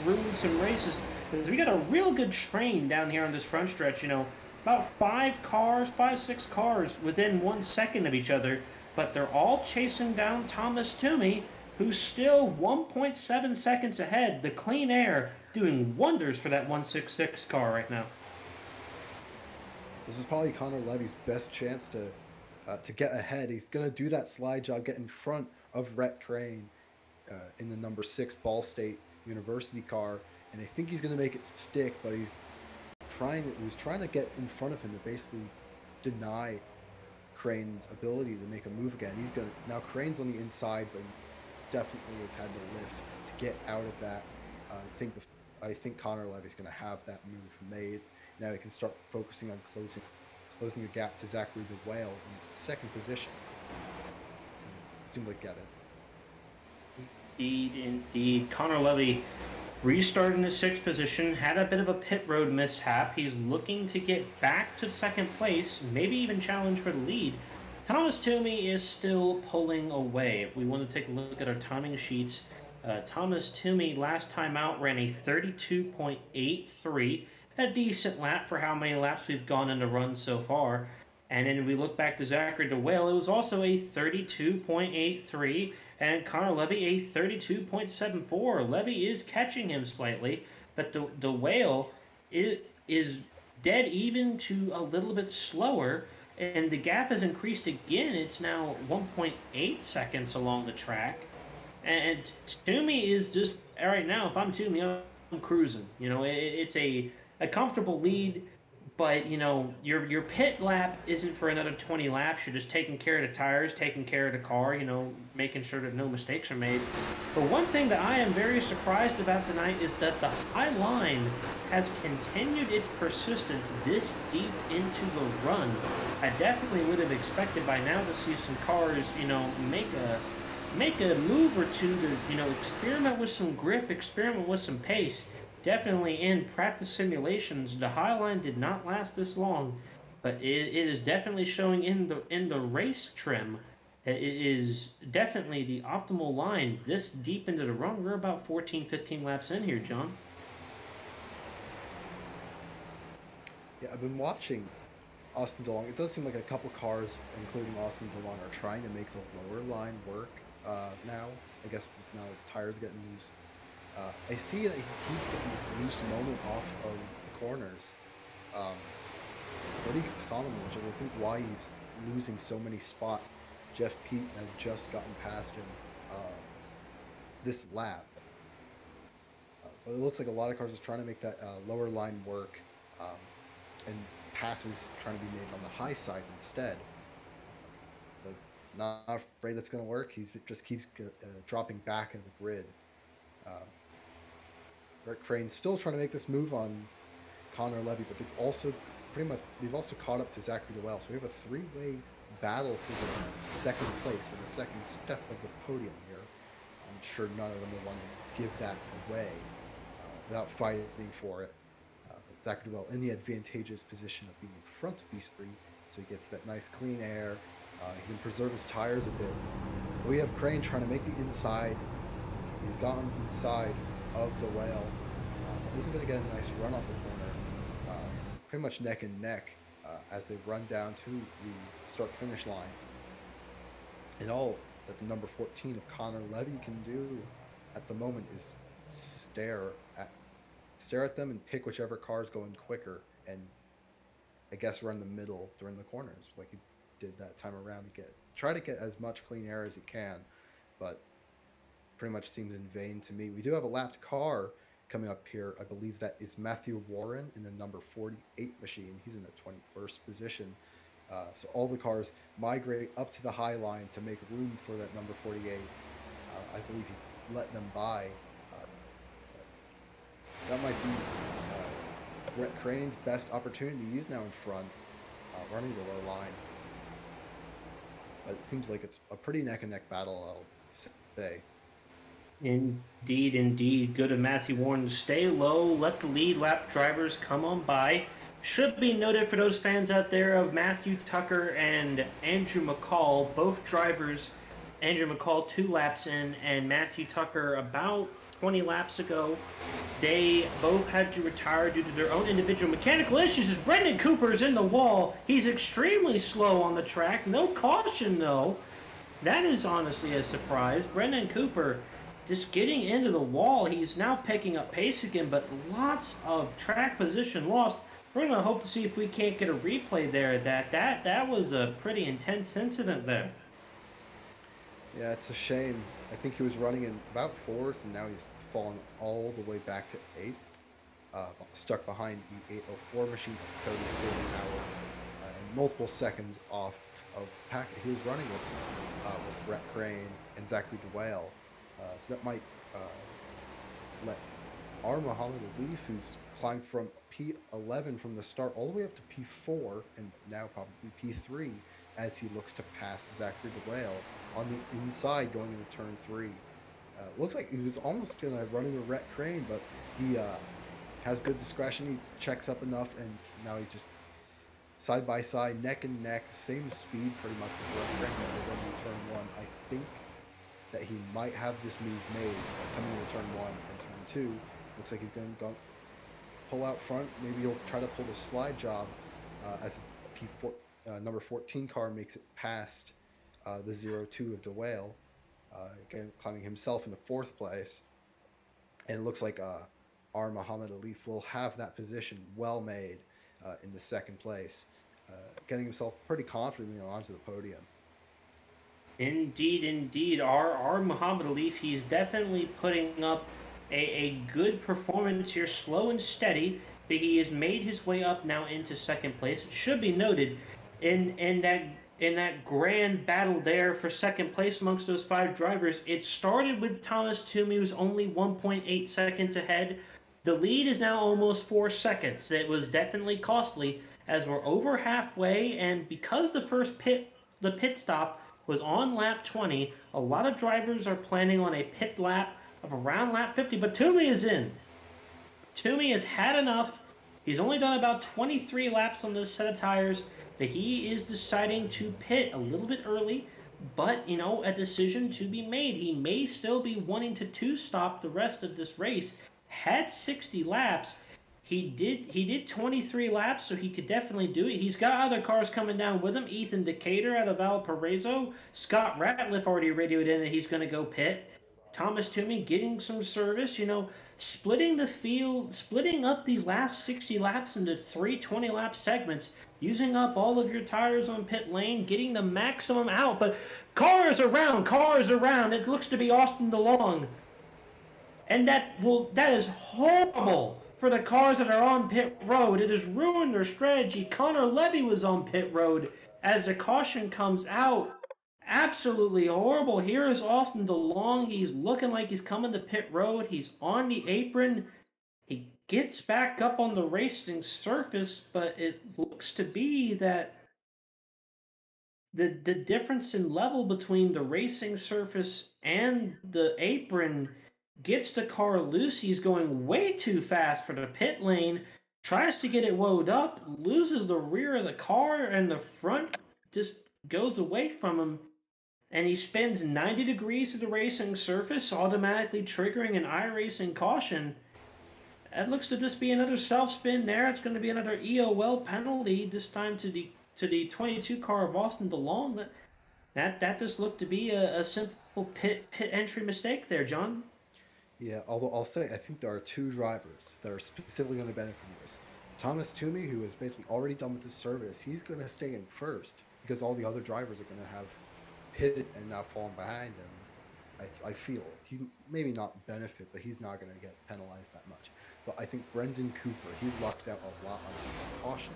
ruin some races. Because we got a real good train down here on this front stretch, about 6 cars within 1 second of each other. But they're all chasing down Thomas Toomey, who's still 1.7 seconds ahead. The clean air doing wonders for that 166 car right now. This is probably Connor Levy's best chance to get ahead. He's going to do that slide job, get in front of Rhett Crane in the number 6 Ball State University car, and I think he's going to make it stick, but he was trying to get in front of him to basically deny Crane's ability to make a move again. Now Crane's on the inside, but he definitely has had to lift to get out of that. I think Connor Levy's going to have that move made. Now he can start focusing on closing the gap to Zachary DeWale in second position. Seems like get it. Indeed. Connor Levy restarted in the 6th position, had a bit of a pit road mishap. He's looking to get back to second place, maybe even challenge for the lead. Thomas Toomey is still pulling away. If we want to take a look at our timing sheets, Thomas Toomey last time out ran a 32.83, a decent lap for how many laps we've gone in the run so far. And then we look back to Zachary DeWale, it was also a 32.83, and Connor Levy a 32.74. Levy is catching him slightly, but DeWale is dead even to a little bit slower, and the gap has increased again. It's now 1.8 seconds along the track. And Toomey is just, all right now, if I'm Toomey, I'm cruising. It's a comfortable lead, but, your pit lap isn't for another 20 laps. You're just taking care of the tires, taking care of the car, making sure that no mistakes are made. But one thing that I am very surprised about tonight is that the high line has continued its persistence this deep into the run. I definitely would have expected by now to see some cars, make a move or two to, experiment with some grip, experiment with some pace. Definitely in practice simulations, the high line did not last this long, but it is definitely showing in the race trim. It is definitely the optimal line this deep into the run. We're about 14, 15 laps in here, John. Yeah, I've been watching Austin DeLong. It does seem like a couple cars, including Austin DeLong, are trying to make the lower line work now. I guess now the tires getting loose. I see that he keeps getting this loose moment off of the corners. Pretty common, which I think why he's losing so many spots. Jeff Pete has just gotten past him this lap. But it looks like a lot of cars are trying to make that lower line work, and passes trying to be made on the high side instead. But not afraid that's going to work. He just keeps dropping back in the grid. Rhett Crane still trying to make this move on Connor Levy, but they've also caught up to Zachary DeWale. So we have a three-way battle for the second place, for the second step of the podium here. I'm sure none of them will want to give that away without fighting for it. But Zachary DeWale in the advantageous position of being in front of these three, so he gets that nice clean air, He can preserve his tires a bit. We have Crane trying to make the inside. He's gotten inside of the whale. Isn't going to get a nice run off the corner. Pretty much neck and neck as they run down to the start-finish line. And all that the number 14 of Connor Levy can do at the moment is stare at them and pick whichever car is going quicker, and I guess run the middle during the corners like he did that time around to try to get as much clean air as he can, but pretty much seems in vain to me. We do have a lapped car coming up here. I believe that is Matthew Warren in the number 48 machine. He's in the 21st position. So all the cars migrate up to the high line to make room for that number 48. I believe he let them by. That might be Brett Crane's best opportunity. He's now in front, running the low line. But it seems like it's a pretty neck-and-neck battle, I'll say. Indeed, indeed. Good of Matthew Warren to stay low, let the lead lap drivers come on by. Should be noted for those fans out there of Matthew Tucker and Andrew McCall, both drivers. Andrew McCall 2 laps in, and Matthew Tucker about 20 laps ago. They both had to retire due to their own individual mechanical issues as Brendan Cooper's in the wall. He's extremely slow on the track. No caution, though. That is honestly a surprise. Brendan Cooper just getting into the wall. He's now picking up pace again, but lots of track position lost. We're going to hope to see if we can't get a replay there. That was a pretty intense incident there. Yeah, it's a shame. I think he was running in about 4th, and now he's fallen all the way back to 8th, stuck behind the 804 machine, 30 an hour, and multiple seconds off of packet. He was running with Brett Crane and Zachary DeWale, so that might let our Muhammad Alif, who's climbed from P11 from the start all the way up to P4 and now probably P3 as he looks to pass Zachary DeWale on the inside going into turn 3. Looks like he was almost going to run into Brett Crane, but he has good discretion. He checks up enough, and now he just side by side, neck and neck, same speed pretty much with Brett Crane as they run into turn 1. I think that he might have this move made coming into turn 1 and turn 2. Looks like he's going to pull out front. Maybe he'll try to pull the slide job as a number 14 car makes it past the 02 of DeWale, again climbing himself in the 4th place. And it looks like our Muhammad Alif will have that position well made in the 2nd place, getting himself pretty confidently onto the podium. Indeed, indeed. Our Muhammad Alif, he's definitely putting up a good performance here, slow and steady, but he has made his way up now into 2nd place. It should be noted in that grand battle there for 2nd place amongst those 5 drivers, it started with Thomas Toomey, who's only 1.8 seconds ahead. The lead is now almost 4 seconds. It was definitely costly as we're over halfway, and because the pit stop was on lap 20, a lot of drivers are planning on a pit lap of around lap 50, but Toomey is in. Toomey has had enough. He's only done about 23 laps on this set of tires, but he is deciding to pit a little bit early, but, a decision to be made. He may still be wanting to two-stop the rest of this race. Had 60 laps. He did 23 laps, so he could definitely do it. He's got other cars coming down with him. Ethan Decatur out of Valparaiso. Scott Ratliff already radioed in that he's going to go pit. Thomas Toomey getting some service, splitting the field, splitting up these last 60 laps into 3 20-lap segments, using up all of your tires on pit lane, getting the maximum out. But cars around. It looks to be Austin DeLong. And that is horrible for the cars that are on pit road. It has ruined their strategy. Connor Levy was on pit road as the caution comes out. Absolutely horrible. Here is Austin DeLong. He's looking like he's coming to pit road. He's on the apron. He gets back up on the racing surface, but it looks to be that the difference in level between the racing surface and the apron gets the car loose. He's going way too fast for the pit lane. Tries to get it wound up. Loses the rear of the car, and the front just goes away from him, and he spins 90 degrees to the racing surface, automatically triggering an iRacing caution. That looks to just be another self spin there. It's going to be another EOL penalty, this time to the 22 car of Austin DeLong. That just looked to be a simple pit entry mistake there, John. Yeah, although I'll say I think there are two drivers that are specifically going to benefit from this. Thomas Toomey, who is basically already done with his service, he's going to stay in first because all the other drivers are going to have pitted and now fallen behind him. I feel he maybe not benefit, but he's not going to get penalized that much. But I think Brendan Cooper, he lucked out a lot on this caution.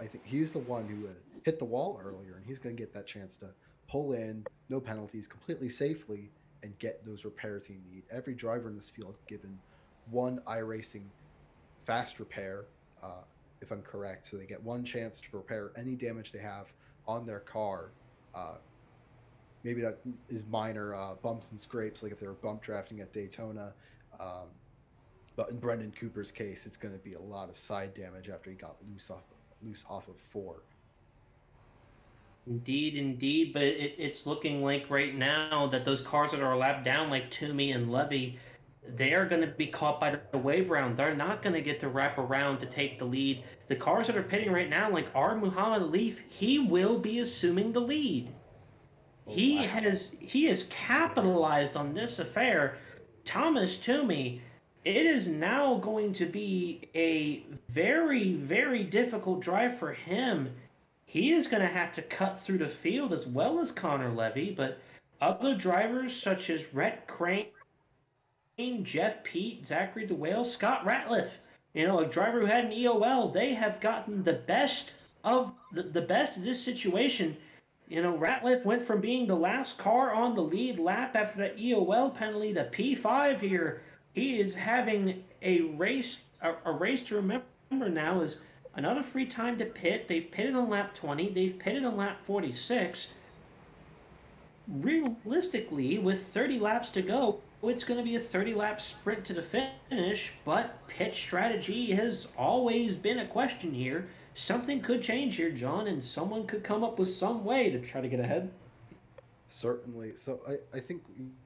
I think he's the one who hit the wall earlier, and he's going to get that chance to pull in, no penalties, completely safely, and get those repairs he need. Every driver in this field given one iRacing fast repair, if I'm correct, so they get one chance to repair any damage they have on their car. Maybe that is minor bumps and scrapes, like if they were bump drafting at Daytona. Um, but in Brendan Cooper's case, it's going to be a lot of side damage after he got loose off of four. Indeed, indeed, but it's looking like right now that those cars that are lapped down, like Toomey and Levy, they are going to be caught by the wave round. They're not going to get to wrap around to take the lead. The cars that are pitting right now, like our Muhammad Alif, he will be assuming the lead. Oh, He wow. has capitalized on this affair. Thomas Toomey, it is now going to be a very, very difficult drive for him. He is going to have to cut through the field as well as Connor Levy, but other drivers such as Rhett Crane, Jeff Pete, Zachary DeWale, Scott Ratliff, a driver who had an EOL, they have gotten the best of the best of this situation. Ratliff went from being the last car on the lead lap after that EOL penalty to P5 here. He is having a race to remember now is another free time to pit. They've pitted on lap 20. They've pitted on lap 46. Realistically, with 30 laps to go, it's going to be a 30-lap sprint to the finish, but pit strategy has always been a question here. Something could change here, John, and someone could come up with some way to try to get ahead. Certainly. So I think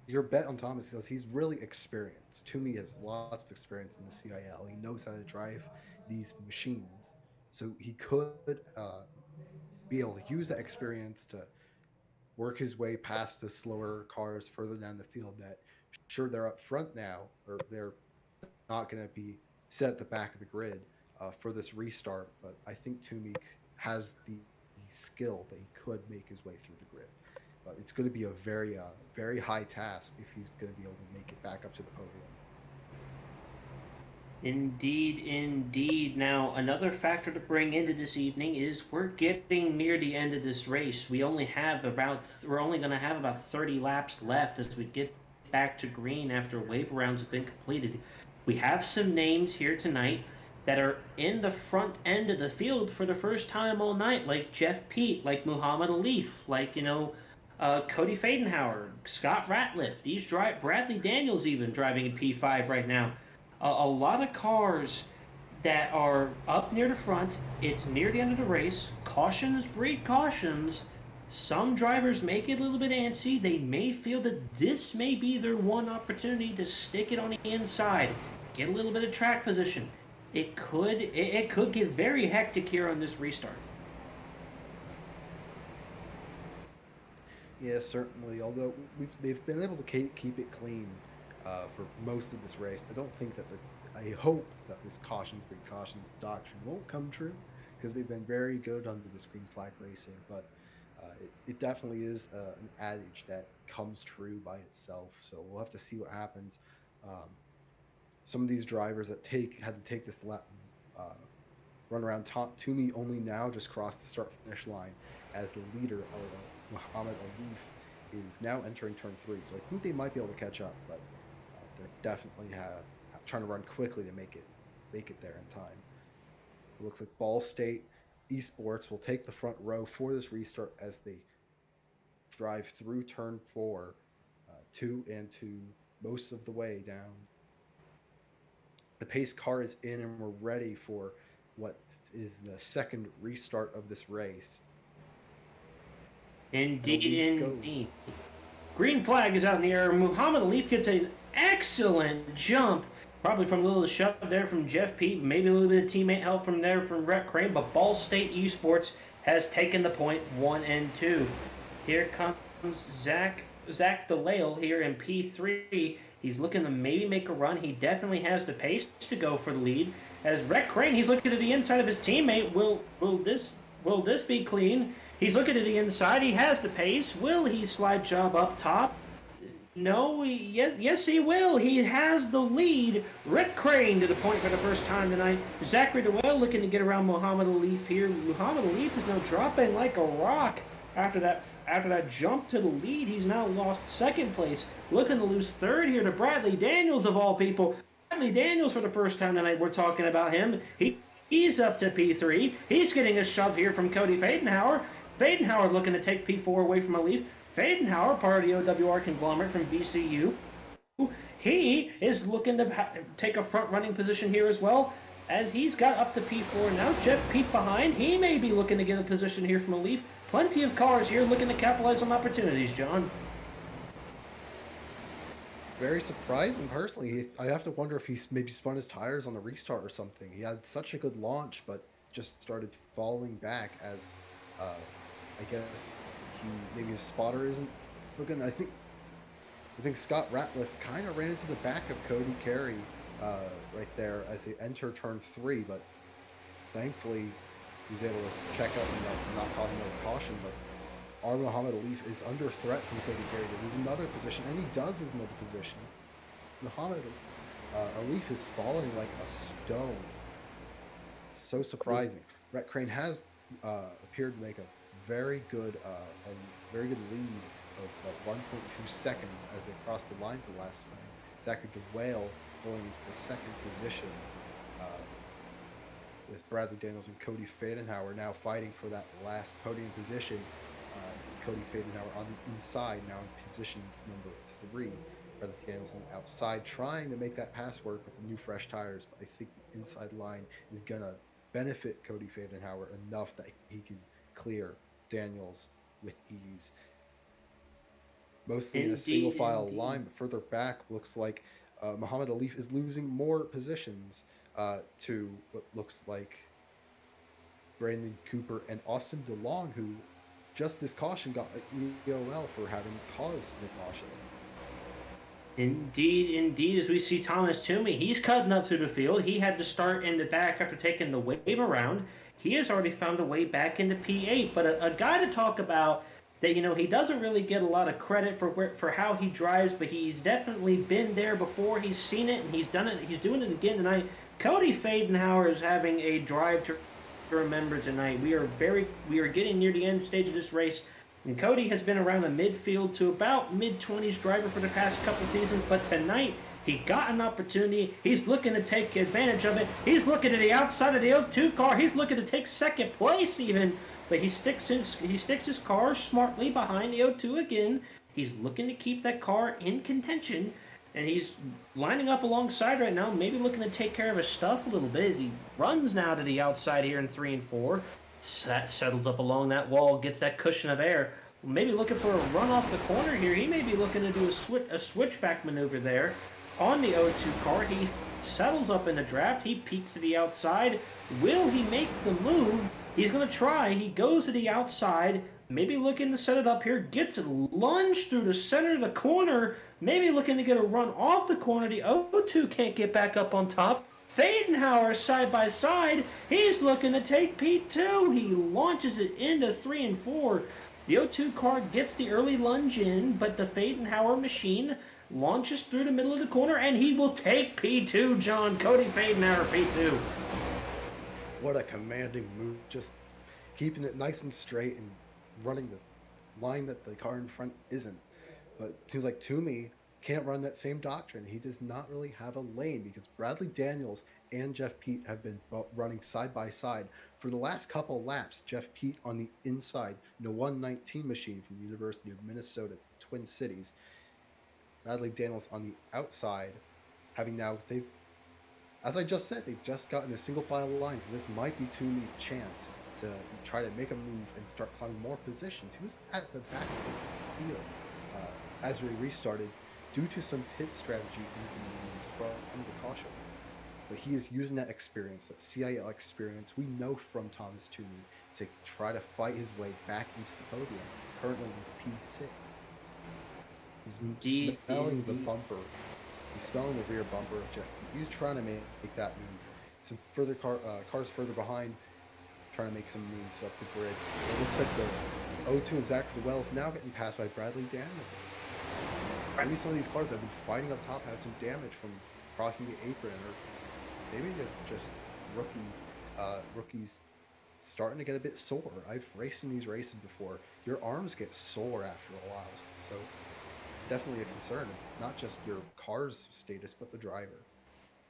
your bet on Thomas because he's really experienced. Toomey has lots of experience in the CIL. He knows how to drive these machines. So he could be able to use that experience to work his way past the slower cars further down the field that sure they're up front now or they're not going to be set at the back of the grid for this restart, but I think Toomey has the skill that he could make his way through the grid. But it's going to be a very high task if he's going to be able to make it back up to the podium. Indeed, indeed. Now, another factor to bring into this evening is we're getting near the end of this race. We're only going to have about 30 laps left as we get back to green after wave rounds have been completed. We have some names here tonight that are in the front end of the field for the first time all night, like Jeff Pete, like Muhammad Alif, like, Cody Fadenhauer, Scott Ratliff. Bradley Daniels even driving in P5 right now. A lot of cars that are up near the front. It's near the end of the race. Cautions breed cautions. Some drivers may get a little bit antsy. They may feel that this may be their one opportunity to stick it on the inside, get a little bit of track position. It could get very hectic here on this restart. Yeah, certainly. Although they've been able to keep it clean for most of this race, I don't think that I hope that this cautions breed cautions doctrine won't come true because they've been very good under this green flag racing. But it definitely is an adage that comes true by itself. So we'll have to see what happens. Some of these drivers that had to take this run around Toomey only now just crossed the start finish line as the leader of Muhammad Alif is now entering turn 3. So I think they might be able to catch up, but they're definitely trying to run quickly to make it there in time. It looks like Ball State Esports will take the front row for this restart as they drive through turn 4, 2 and 2 most of the way down. The pace car is in and we're ready for what is the second restart of this race. Indeed, Alif indeed. goes. Green flag is out in the air. Muhammad Alif gets an excellent jump. Probably from a little shove there from Jeff Pete, maybe a little bit of teammate help from there from Rhett Crane, but Ball State Esports has taken the point 1 and 2. Here comes Zach DeLale here in P3. He's looking to maybe make a run. He definitely has the pace to go for the lead. As Rhett Crane, he's looking to the inside of his teammate. Will this be clean? He's looking to the inside. He has the pace. Will he slide job up top? No, yes, he will. He has the lead. Rhett Crane to the point for the first time tonight. Zachary DeWell looking to get around Muhammad Alif here. Muhammad Alif is now dropping like a rock after that jump to the lead. He's now lost second place. Looking to lose third here to Bradley Daniels of all people. Bradley Daniels for the first time tonight. We're talking about him. He's up to P3. He's getting a shove here from Cody Fadenhauer. Fadenhauer looking to take P4 away from Alif. Fadenhauer, part of the OWR conglomerate from VCU. He is looking to take a front-running position here as well, as he's got up to P4 now. Jeff Pete behind. He may be looking to get a position here from Alif. Plenty of cars here looking to capitalize on opportunities, John. Very surprising, personally. I have to wonder if he maybe spun his tires on the restart or something. He had such a good launch, but just started falling back as, I guess, maybe his spotter isn't looking. I think Scott Ratliff kind of ran into the back of Cody Carey right there as they enter turn 3, but thankfully he was able to check out to not cause another caution. But our Muhammad Alif is under threat from Cody Carey to lose another position, and he does lose another position. Muhammad Alif is falling like a stone. It's so surprising. Rhett Crane has appeared to make a very good lead of 1.2 seconds as they cross the line for the last time. Zachary DeWale going into the second position with Bradley Daniels and Cody Fadenhauer now fighting for that last podium position. Cody Fadenhauer on the inside now in position number 3. Bradley Daniels on the outside trying to make that pass work with the new fresh tires, but I think the inside line is going to benefit Cody Fadenhauer enough that he can clear Daniels with ease. Mostly in a single file line, but further back looks like Muhammad Alif is losing more positions to what looks like Brandon Cooper and Austin DeLong, who just this caution got EOL for having caused the caution. Indeed, as we see Thomas Toomey, he's cutting up through the field. He had to start in the back after taking the wave around. He has already found a way back into P8, but a guy to talk about that, he doesn't really get a lot of credit for how he drives, but he's definitely been there before. He's seen it, and he's done it. He's doing it again tonight. Cody Fadenhauer is having a drive to remember tonight. We are getting near the end stage of this race, and Cody has been around the midfield to about mid-20s driver for the past couple seasons, but tonight he got an opportunity. He's looking to take advantage of it. He's looking to the outside of the O2 car. He's looking to take second place even, but he sticks his car smartly behind the O2 again. He's looking to keep that car in contention, and he's lining up alongside right now, maybe looking to take care of his stuff a little bit as he runs now to the outside here in 3 and 4. Settles up along that wall, gets that cushion of air. Maybe looking for a run off the corner here. He may be looking to do a switchback maneuver there on the O2 car. He settles up in the draft. He peeks to the outside. Will he make the move? He's going to try. He goes to the outside. Maybe looking to set it up here. Gets a lunge through the center of the corner. Maybe looking to get a run off the corner. The O2 can't get back up on top. Fadenhauer side by side. He's looking to take P2. He launches it into 3 and 4. The O2 car gets the early lunge in, but the Fadenhauer machine launches through the middle of the corner, and he will take P2, John. Cody Fadenhauer, P2. What a commanding move. Just keeping it nice and straight and running the line that the car in front isn't. But it seems like Toomey can't run that same doctrine. He does not really have a lane because Bradley Daniels and Jeff Pete have been running side by side for the last couple laps. Jeff Pete on the inside, the 119 machine from the University of Minnesota, Twin Cities. Bradley Daniels on the outside, having now as I just said, they just got in a single file line, so this might be Toomey's chance to try to make a move and start climbing more positions. He was at the back of the field as we restarted due to some pit strategy inconvenience from the caution. But he is using that experience, that CiL experience we know from Thomas Toomey, to try to fight his way back into the podium, currently in P6. He's smelling the bumper. He's smelling the rear bumper of Jeff. He's trying to make that move. Some further cars further behind, trying to make some moves up the grid. It looks like the O2 and Zach Wells now getting passed by Bradley Daniels. Maybe some of these cars that have been fighting up top have some damage from crossing the apron, or maybe they're just rookies starting to get a bit sore. I've raced in these races before. Your arms get sore after a while, so it's definitely a concern. It's not just your car's status, but the driver.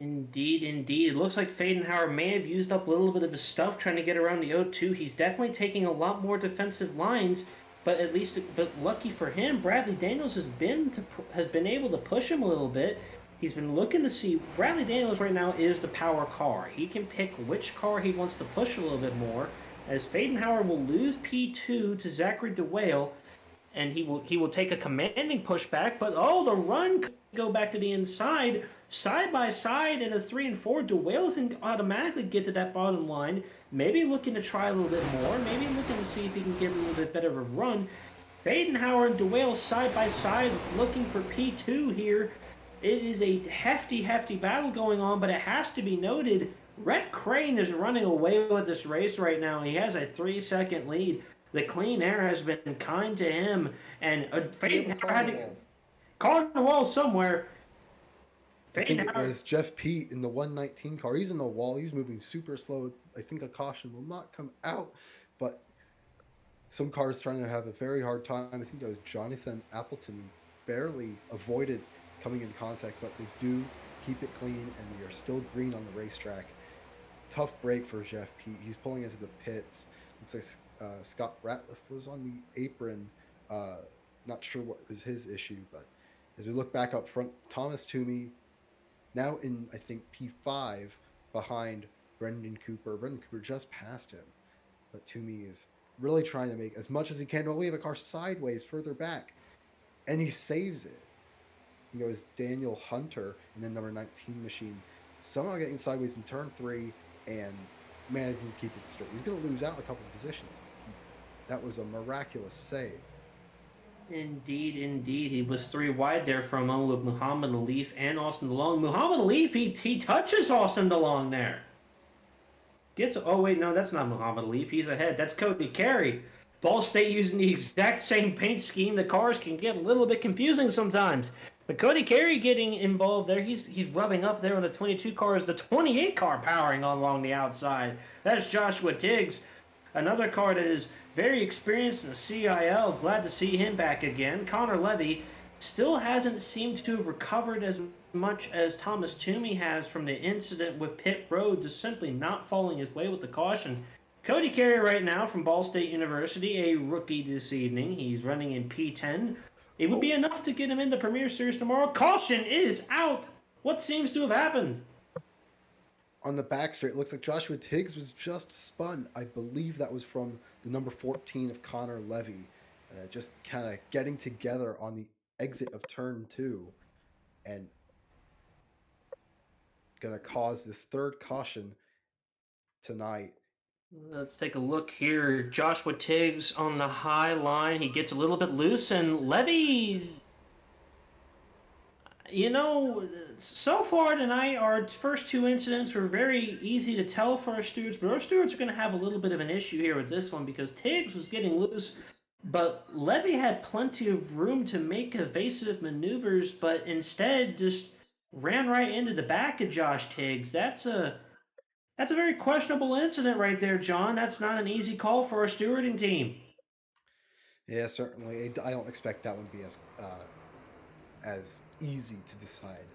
Indeed, indeed. It looks like Fadenhauer may have used up a little bit of his stuff trying to get around the O2. He's definitely taking a lot more defensive lines, but lucky for him, Bradley Daniels has been able to push him a little bit. He's been looking to see. Bradley Daniels right now is the power car. He can pick which car he wants to push a little bit more, as Fadenhauer will lose P2 to Zachary DeWale, and he will take a commanding pushback, but the run could go back to the inside. Side by side in a 3 and 4, DeWale can automatically get to that bottom line. Maybe looking to try a little bit more. Maybe looking to see if he can get a little bit better of a run. Fadenhauer and DeWale side by side looking for P2 here. It is a hefty battle going on, but it has to be noted, Rhett Crane is running away with this race right now. He has a 3-second lead. The clean air has been kind to him, and Fadenhauer had to call on the wall somewhere. I think it was Jeff Pete in the 119 car. He's in the wall. He's moving super slow. I think a caution will not come out, but some cars trying to have a very hard time. I think that was Jonathan Appleton barely avoided coming in contact, but they do keep it clean, and we are still green on the racetrack. Tough break for Jeff Pete. He's pulling into the pits. Looks like Scott Ratliff was on the apron. Not sure what was his issue, but as we look back up front, Thomas Toomey now in, I think, P5 behind Brendan Cooper. Brendan Cooper just passed him, but Toomey is really trying to make as much as he can. Well, we have a car sideways further back, and he saves it. He goes Daniel Hunter in the number 19 machine, somehow getting sideways in turn 3 and managing to keep it straight. He's going to lose out a couple of positions. That was a miraculous save. Indeed, indeed. He was 3 wide there for a moment with Muhammad Alif and Austin DeLong. Muhammad Alif, he touches Austin DeLong there. No, that's not Muhammad Alif. He's ahead. That's Cody Carey. Ball State using the exact same paint scheme. The cars can get a little bit confusing sometimes. But Cody Carey getting involved there. He's rubbing up there on the 22 cars. The 28 car powering along the outside. That's Joshua Tiggs. Another car that is very experienced in the CiL. Glad to see him back again. Connor Levy still hasn't seemed to have recovered as much as Thomas Toomey has from the incident with Pit Road, just simply not following his way with the caution. Cody Carey right now from Ball State University, a rookie this evening. He's running in P10. It would be enough to get him in the Premier Series tomorrow. Caution is out. What seems to have happened? On the back straight, it looks like Joshua Tiggs was just spun. I believe that was from the number 14 of Connor Levy. Just kind of getting together on the exit of turn 2 and going to cause this third caution tonight. Let's take a look here. Joshua Tiggs on the high line. He gets a little bit loose, and Levy, so far tonight, our first 2 incidents were very easy to tell for our stewards, but our stewards are going to have a little bit of an issue here with this one because Tiggs was getting loose, but Levy had plenty of room to make evasive maneuvers, but instead just ran right into the back of Josh Tiggs. That's a very questionable incident right there, John. That's not an easy call for our stewarding team. Yeah, certainly. I don't expect that one to be as easy to decide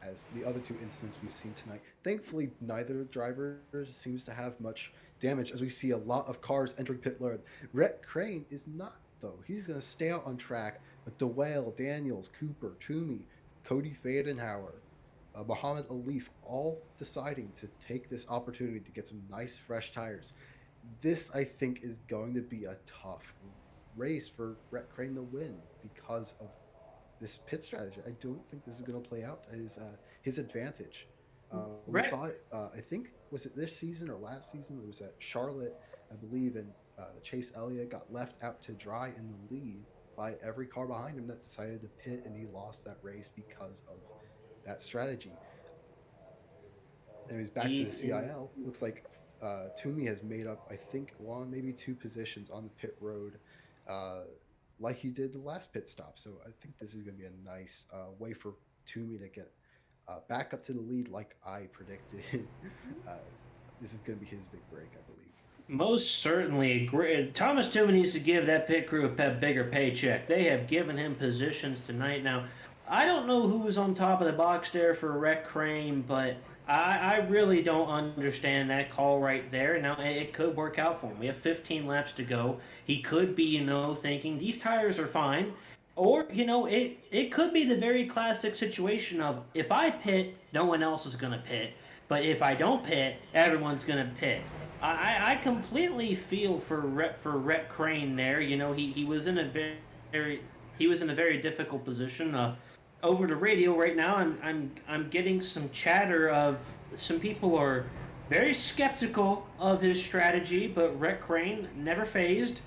as the other 2 incidents we've seen tonight. Thankfully, neither driver seems to have much damage, as we see a lot of cars entering pit road. Rhett Crane is not, though. He's going to stay out on track. But DeWale, Daniels, Cooper, Toomey, Cody Fadenhauer, Muhammad Alif, all deciding to take this opportunity to get some nice fresh tires. This, I think, is going to be a tough race for Brett Crane to win because of this pit strategy. I don't think this is going to play out as his advantage. We Brett saw it. I think was it this season or last season? It was at Charlotte, I believe, and Chase Elliott got left out to dry in the lead by every car behind him that decided to pit, and he lost that race because of that strategy. And he's back to the he CIL. Looks like Toomey has made up, I think, one, maybe two positions on the pit road, uh, like he did the last pit stop. So I think this is going to be a nice way for Toomey to get back up to the lead, like I predicted. uh, this is going to be his big break, I believe. most certainly agree. Thomas Tuma needs to give that pit crew a bigger paycheck. They have given him positions tonight. Now, I don't know who was on top of the box there for Rhett Crane, but I really don't understand that call right there. Now, it could work out for him. We have 15 laps to go. He could be, thinking these tires are fine. Or, it could be the very classic situation of if I pit, no one else is going to pit. But if I don't pit, everyone's going to pit. I completely feel for Rhett Crane there. He was in a very difficult position. Over the radio right now, I'm getting some chatter of some people are very skeptical of his strategy, but Rhett Crane never phased.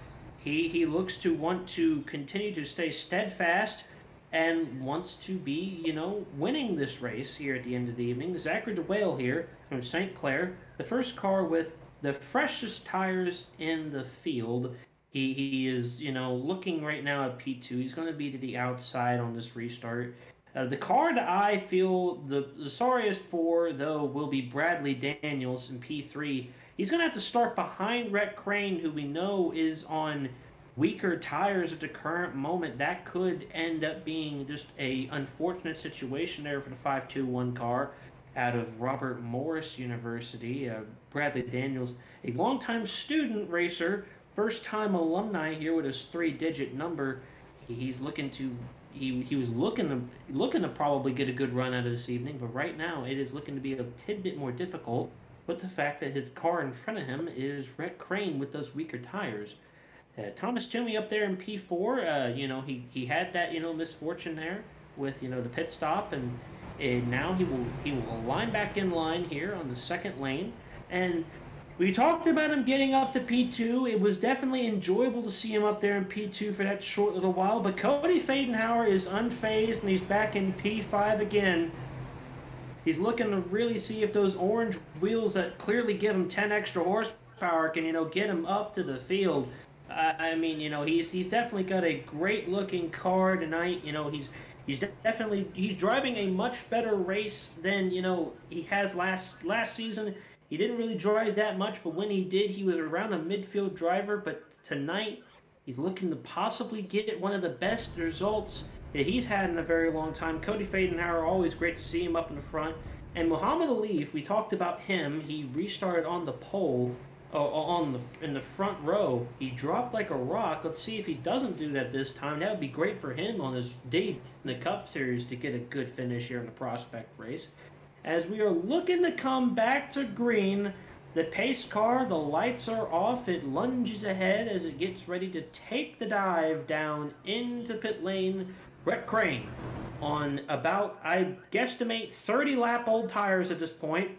He looks to want to continue to stay steadfast and wants to be, winning this race here at the end of the evening. Zachary DeWale here from St. Clair, the first car with the freshest tires in the field. He is, looking right now at P2. He's going to be to the outside on this restart. The car that I feel the sorriest for, though, will be Bradley Daniels in P3. He's going to have to start behind Rhett Crane, who we know is on weaker tires at the current moment. That could end up being just a unfortunate situation there for the 521 car out of Robert Morris University. Bradley Daniels, a longtime student racer, first-time alumni here with his 3-digit number. He's looking to he was looking to probably get a good run out of this evening, but right now it is looking to be a tidbit more difficult with the fact that his car in front of him is Rhett Crane with those weaker tires. Thomas Toomey up there in P4, he had that misfortune there with the pit stop, and now he will align back in line here on the second lane. And we talked about him getting up to P2. It was definitely enjoyable to see him up there in P2 for that short little while. But Cody Fadenhauer is unfazed, and he's back in P5 again. He's looking to really see if those orange wheels that clearly give him 10 extra horsepower can, get him up to the field. He's definitely got a great-looking car tonight. He's driving a much better race than he has last season. He didn't really drive that much, but when he did, he was around a midfield driver. But tonight, he's looking to possibly get one of the best results that he's had in a very long time. Cody Fadenhauer, always great to see him up in the front. And Muhammad Alif, we talked about him. He restarted on the pole, in the front row. He dropped like a rock. Let's see if he doesn't do that this time. That would be great for him on his debut in the Cup Series to get a good finish here in the Prospect race. As we are looking to come back to green, the pace car, the lights are off. It lunges ahead as it gets ready to take the dive down into pit lane. Rhett Crane on about, I guesstimate, 30-lap-old tires at this point.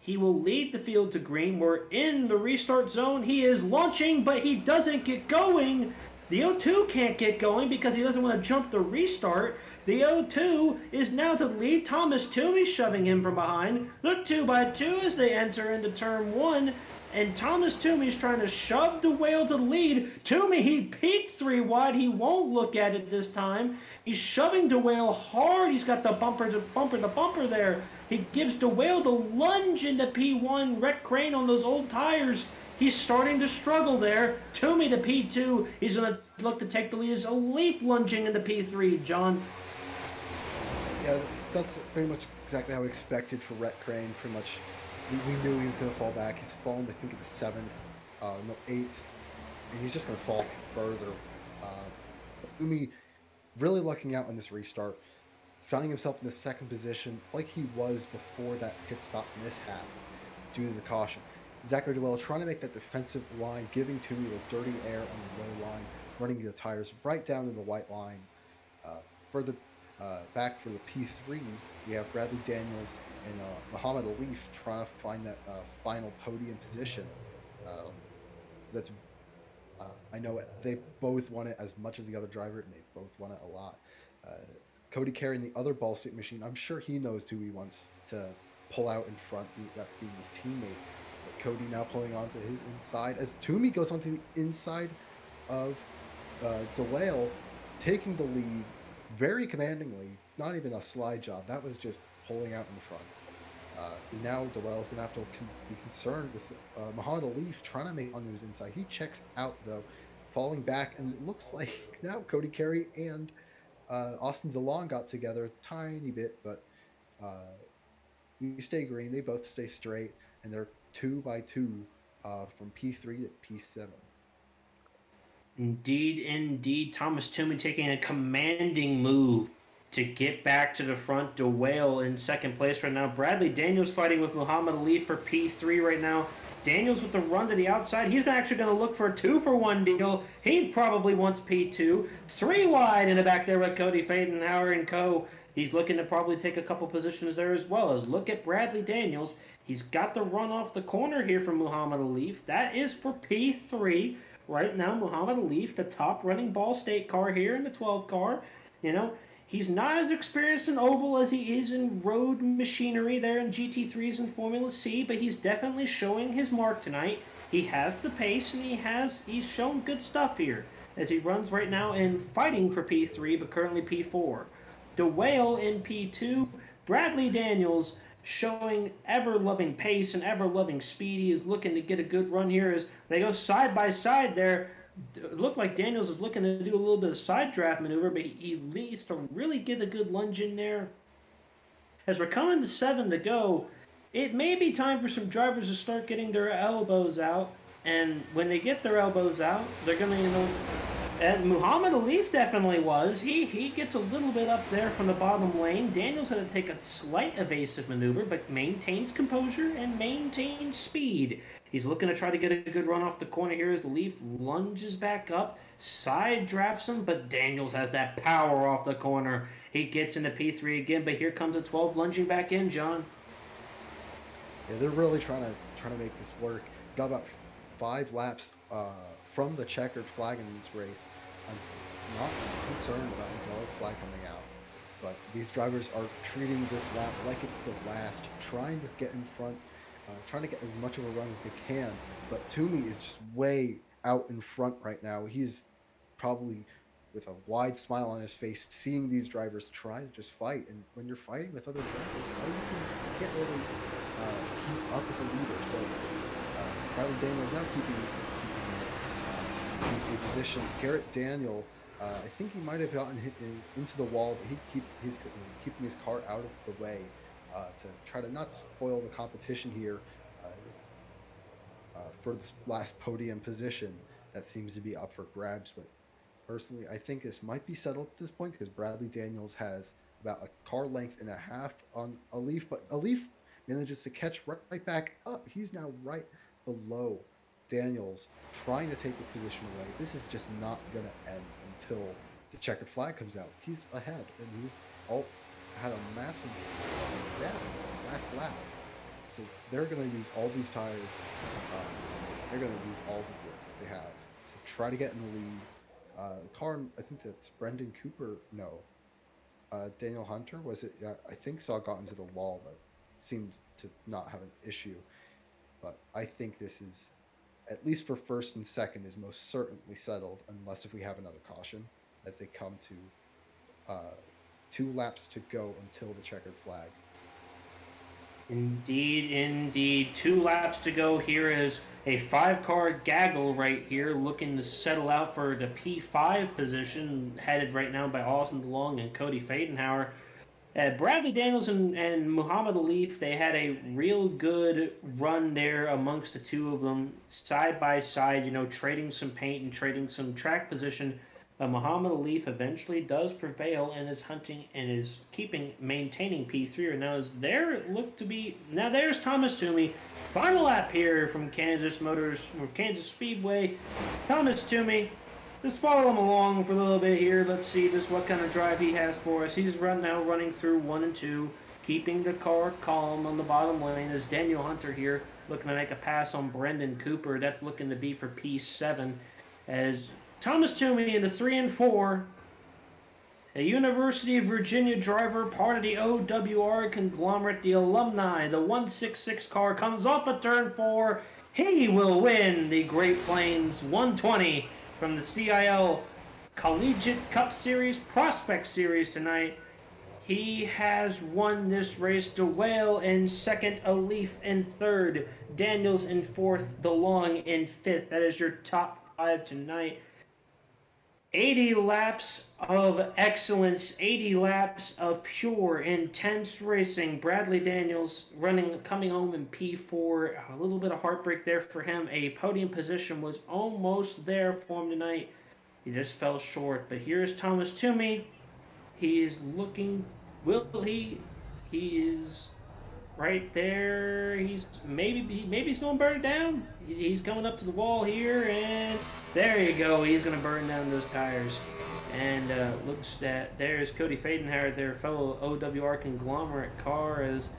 He will lead the field to green. We're in the restart zone. He is launching, but he doesn't get going. The O2 can't get going because he doesn't want to jump the restart. The O2 is now to lead. Thomas Toomey shoving him from behind. The 2x2 as they enter into turn 1. And Thomas Toomey's trying to shove DeWale to the lead. Toomey, he peaked 3 wide. He won't look at it this time. He's shoving DeWale hard. He's got the bumper to bumper there. He gives DeWale the lunge into P1. Rhett Crane on those old tires. He's starting to struggle there. Toomey to P2. He's going to look to take the lead as Alif lunging into P3. John? Yeah, that's pretty much exactly how we expected for Rhett Crane. Pretty much, we knew he was going to fall back. He's fallen, I think, in the 7th, 8th, and he's just going to fall further. Umi really lucking out on this restart. finding himself in the second position like he was before that pit stop mishap due to the caution. Zachary Duell trying to make that defensive line, giving Toomey the dirty air on the low line, running the tires right down to the white line. Further back for the P3, we have Bradley Daniels and Muhammad Alif trying to find that final podium position. That's I know they both want it as much as the other driver, and they both want it a lot. Cody carrying the other Ball State machine, I'm sure he knows who he wants to pull out in front, that being his teammate. But Cody now pulling onto his inside as Toomey goes onto the inside of DeWale, taking the lead very commandingly. Not even a slide job. That was just pulling out in front. Now DeWell's going to have to be concerned with Muhammad Alif trying to make on his inside. He checks out, though, falling back, and it looks like now Cody Carey and Austin DeLong got together a tiny bit, but we stay green. They both stay straight, and they're 2 by 2 from P3 to P7. Indeed. Thomas Toomey taking a commanding move to get back to the front. DeWale in second place right now. Bradley Daniels fighting with Muhammad Ali for P3 right now. Daniels with the run to the outside. He's actually going to look for a 2-for-1 deal. He probably wants P2. 3 wide in the back there with Cody Fadenhauer and co. He's looking to probably take a couple positions there as well. As look at Bradley Daniels. He's got the run off the corner here from Muhammad Alif. That is for P3. Right now, Muhammad Alif, the top running Ball State car here in the 12 car. He's not as experienced in oval as he is in road machinery there in GT3s and Formula C, but he's definitely showing his mark tonight. He has the pace, and he's shown good stuff here as he runs right now in fighting for P3, but currently P4. DeWale in P2. Bradley Daniels showing ever-loving pace and ever-loving speed. He is looking to get a good run here as they go side by side there. It looked like Daniels is looking to do a little bit of side draft maneuver, but he needs to really get a good lunge in there. As we're coming to 7 to go, it may be time for some drivers to start getting their elbows out. And when they get their elbows out, they're going to, and Muhammad Alif definitely was. He gets a little bit up there from the bottom lane. Daniels had to take a slight evasive maneuver, but maintains composure and maintains speed. He's looking to try to get a good run off the corner here as Alif lunges back up, side drafts him, but Daniels has that power off the corner. He gets into P3 again, but here comes a 12 lunging back in, John. Yeah, they're really trying to make this work. Got about 5 laps from the checkered flag in this race. I'm not concerned about the yellow flag coming out, but these drivers are treating this lap like it's the last, trying to get in front, trying to get as much of a run as they can. But Toomey is just way out in front right now. He's probably with a wide smile on his face, seeing these drivers try to just fight. And when you're fighting with other drivers, you can't really keep up with the leader. So Bradley Daniels now keeping P3 position. Garrett Daniel, I think he might have gotten hit into the wall, but he's keeping his car out of the way to try to not spoil the competition here for this last podium position that seems to be up for grabs. But personally, I think this might be settled at this point because Bradley Daniels has about a car length and a half on Alif, but Alif manages to catch right back up. He's now right below Daniels, trying to take this position away. This is just not going to end until the checkered flag comes out. He's ahead, and he's had a massive gap last lap. So they're going to use all these tires. They're going to use all the wood that they have to try to get in the lead. Car, I think that's Brendan Cooper. No, Daniel Hunter was it? I think so. Got into the wall, but seemed to not have an issue. But I think this is, at least for first and second, is most certainly settled, unless if we have another caution as they come to 2 laps to go until the checkered flag. Indeed. 2 laps to go. Here is a 5-car gaggle right here looking to settle out for the P5 position, headed right now by Austin DeLong and Cody Fadenhauer. Bradley Daniels and Muhammad Alif, they had a real good run there amongst the two of them, side by side, trading some paint and trading some track position. Muhammad Alif eventually does prevail and is hunting and is maintaining P3. Or now is there look to be now there's Thomas Toomey. Final lap here from Kansas Speedway. Thomas Toomey. Just follow him along for a little bit here. Let's see just what kind of drive he has for us. He's now running through 1 and 2, keeping the car calm on the bottom lane. As Daniel Hunter here looking to make a pass on Brendan Cooper. That's looking to be for P7. As Thomas Toomey in the 3 and 4, a University of Virginia driver, part of the OWR conglomerate, the alumni. The 166 car comes off of turn 4. He will win the Great Plains 120 from the CiL Collegiate Cup Series Prospect Series tonight. He has won this race. DeWale in second, Alif in third, Daniels in fourth, DeLong in fifth. That is your top 5 tonight. 80 laps of excellence, 80 laps of pure, intense racing. Bradley Daniels coming home in P4. A little bit of heartbreak there for him. A podium position was almost there for him tonight. He just fell short. But here's Thomas Toomey. He is looking. Will he? He is right there. He's maybe he's going to burn it down. He's coming up to the wall here, and there you go. He's going to burn down those tires. And looks that there's Cody Fadenhauer, their fellow OWR conglomerate car, as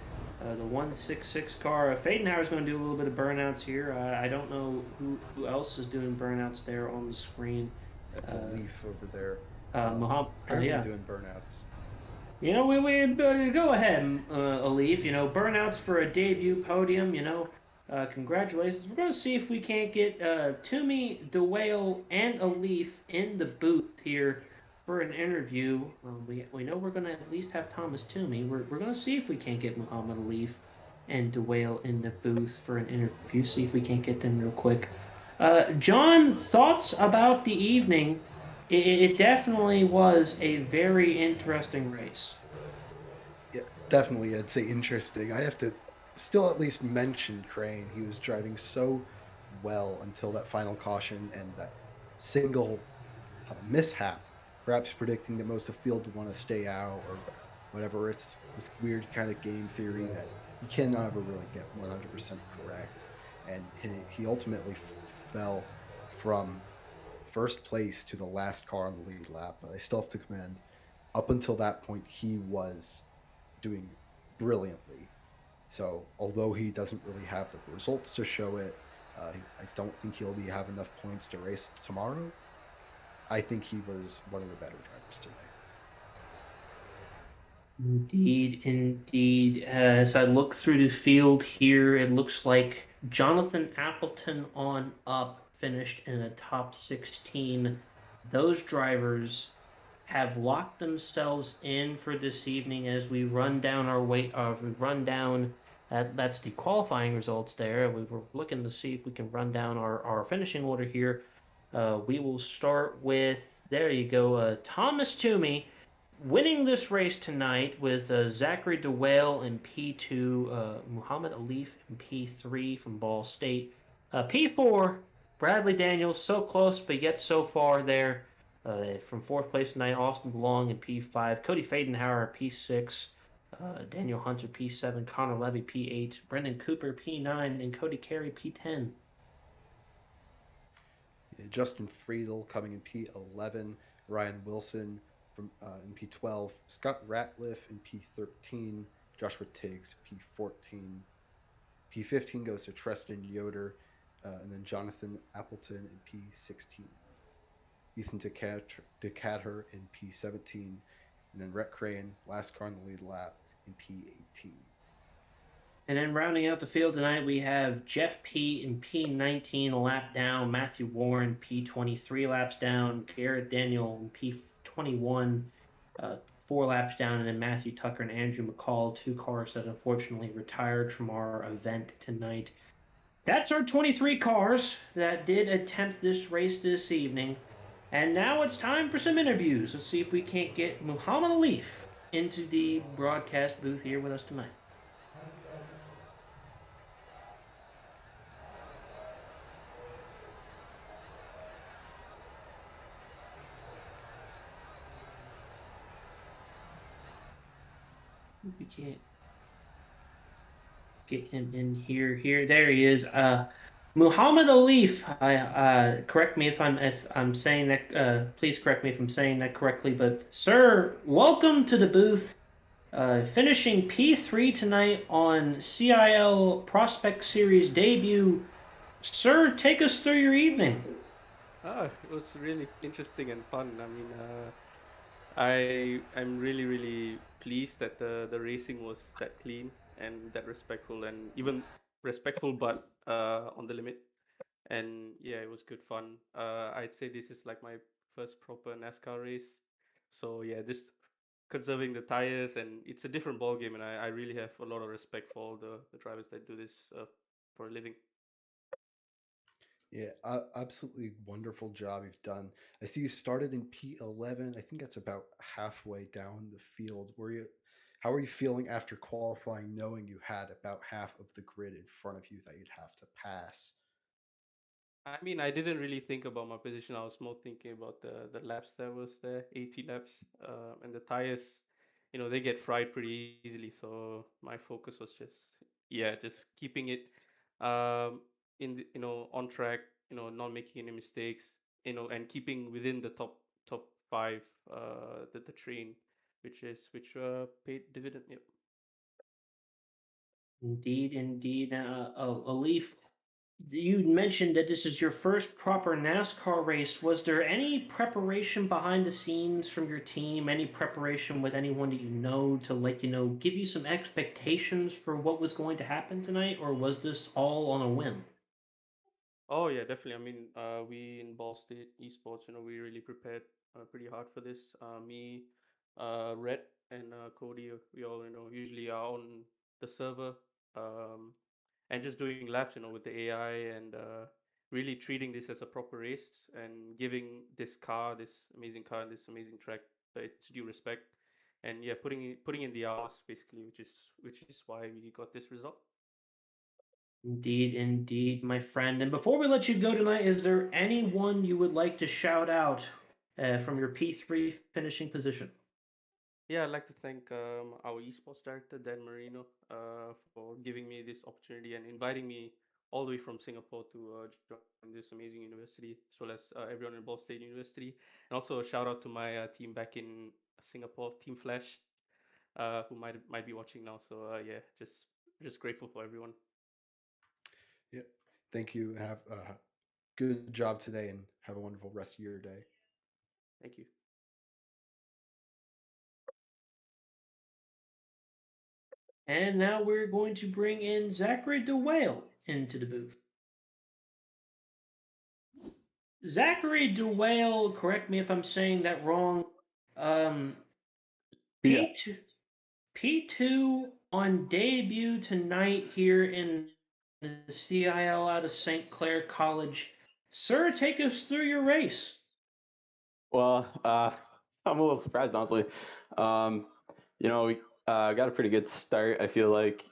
the 166 car. Fadenhauer is going to do a little bit of burnouts here. I don't know who else is doing burnouts there on the screen. That's a leaf over there. Muhammad, yeah, doing burnouts. You know, we go ahead, Alif. You know, burnouts for a debut podium. You know, congratulations. We're going to see if we can't get Toomey, DeWale, and Alif in the booth here for an interview. We know we're going to at least have Thomas Toomey. We're going to see if we can't get Muhammad Alif and DeWale in the booth for an interview. See if we can't get them real quick. John, thoughts about the evening? It definitely was a very interesting race. Yeah, definitely. I'd say interesting. I have to still at least mention Crane. He was driving so well until that final caution and that single mishap, perhaps predicting that most of the field would want to stay out or whatever. It's this weird kind of game theory that you can never really get 100% correct. And he ultimately fell from first place to the last car on the lead lap, but I still have to commend. Up until that point, he was doing brilliantly. So, although he doesn't really have the results to show it, I don't think he'll have enough points to race tomorrow. I think he was one of the better drivers today. Indeed. As I look through the field here, it looks like Jonathan Appleton on up finished in the top 16. Those drivers have locked themselves in for this evening as we run down that's the qualifying results there. We were looking to see if we can run down our finishing order here. We will start with, there you go, Thomas Toomey winning this race tonight with Zachary DeWale in P2, Muhammad Alif in P3 from Ball State. P4, Bradley Daniels, so close, but yet so far there. From fourth place tonight, Austin DeLong in P5, Cody Fadenhauer P6, Daniel Hunter P7, Connor Levy P8, Brendan Cooper P9, and Cody Carey P10. Yeah, Justin Friedel coming in P11, Ryan Wilson from in P12, Scott Ratliff in P13, Joshua Tiggs P14, P15 goes to Treston Yoder, and then Jonathan Appleton in P16. Ethan DeCadher in P17, and then Rhett Crane, last car on the lead lap, in P18. And then rounding out the field tonight, we have Jeff P. in P19, a lap down, Matthew Warren, P23 laps down, Garrett Daniel in P21, 4 laps down, and then Matthew Tucker and Andrew McCall, 2 cars that unfortunately retired from our event tonight. That's our 23 cars that did attempt this race this evening. And now it's time for some interviews. Let's see if we can't get Muhammad Alif into the broadcast booth here with us tonight. We can't get him in here. There he is. Muhammad Alif. Correct me if I'm saying that. Please correct me if I'm saying that correctly. But sir, welcome to the booth. Finishing P3 tonight on CiL Prospect Series debut. Sir, take us through your evening. It was really interesting and fun. I mean, I'm really pleased that the racing was that clean and that respectful, and even respectful, but on the limit. And yeah, it was good fun. I'd say this is like my first proper NASCAR race. So yeah, just conserving the tires, and it's a different ball game, and I really have a lot of respect for all the drivers that do this for a living. Yeah, absolutely wonderful job you've done. I see you started in P11. I think that's about halfway down the field. How are you feeling after qualifying, knowing you had about half of the grid in front of you that you'd have to pass? I mean, I didn't really think about my position. I was more thinking about the laps that was there, 80 laps, and the tires. They get fried pretty easily. So my focus was just, yeah, just keeping it, um, on track. Not making any mistakes. And keeping within the top five, the train, which paid dividend. Yep. Indeed, indeed. Alif, you mentioned that this is your first proper NASCAR race. Was there any preparation behind the scenes from your team? Any preparation with anyone that you know to, like, give you some expectations for what was going to happen tonight, or was this all on a whim? Oh yeah, definitely. I mean, we in Ball State Esports, we really prepared pretty hard for this. Me, Red, and Cody, we all usually are on the server, um, and just doing laps, with the AI, and really treating this as a proper race and giving this amazing car, and this amazing track, its due respect, and yeah, putting in the hours basically, which is why we got this result. Indeed, indeed, my friend. And before we let you go tonight, is there anyone you would like to shout out from your P3 finishing position? Yeah, I'd like to thank our esports director, Dan Marino, for giving me this opportunity and inviting me all the way from Singapore to join this amazing university, as well as everyone in Ball State University. And also a shout out to my team back in Singapore, Team Flash, who might be watching now. So yeah, just grateful for everyone. Yeah, thank you. Have a good job today and have a wonderful rest of your day. Thank you. And now we're going to bring in Zachary DeWale into the booth. Zachary DeWale, correct me if I'm saying that wrong. Um, Yeah. P2, P2 on debut tonight here in the CIL out of St. Clair College. Sir, take us through your race. Well, I'm a little surprised, honestly. Um, we got a pretty good start. I feel like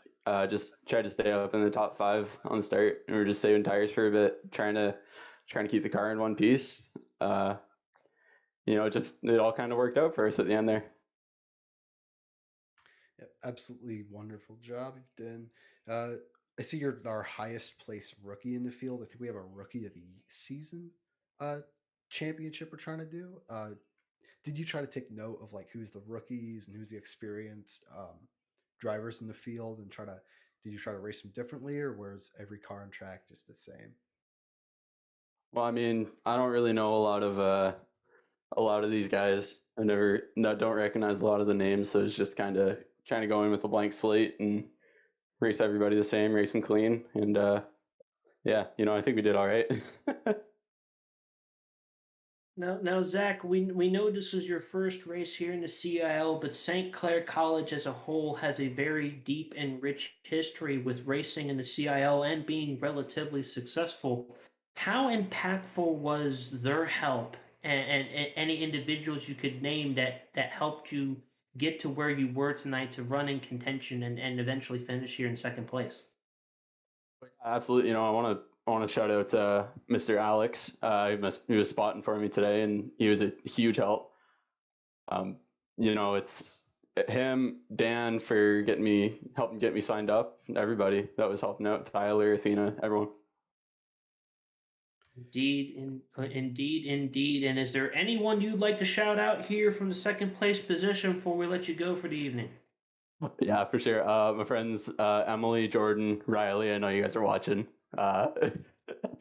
just tried to stay up in the top five on the start, and we are just saving tires for a bit, trying to keep the car in one piece. Uh, it all kind of worked out for us at the end there. Yeah, absolutely wonderful job you've done. Uh, I see you're our highest place rookie in the field. I think we have a rookie of the season uh, championship we're trying to do. Did you try to take note of like who's the rookies and who's the experienced drivers in the field and did you try to race them differently, or was every car and track just the same? Well, I mean, I don't really know a lot of these guys. I never no, don't recognize a lot of the names, so it's just kind of trying to go in with a blank slate and race everybody the same, race them clean, and yeah, I think we did all right. Now, Zach, we know this was your first race here in the CIL, but St. Clair College as a whole has a very deep and rich history with racing in the CIL and being relatively successful. How impactful was their help and any individuals you could name that helped you get to where you were tonight to run in contention and eventually finish here in second place? Absolutely. I want to shout out Mr. Alex. He was spotting for me today, and he was a huge help. Um, it's him, Dan for helping get me signed up. Everybody that was helping out, Tyler, Athena, everyone. Indeed. And is there anyone you'd like to shout out here from the second place position before we let you go for the evening? Yeah, for sure. My friends Emily, Jordan, Riley. I know you guys are watching. That's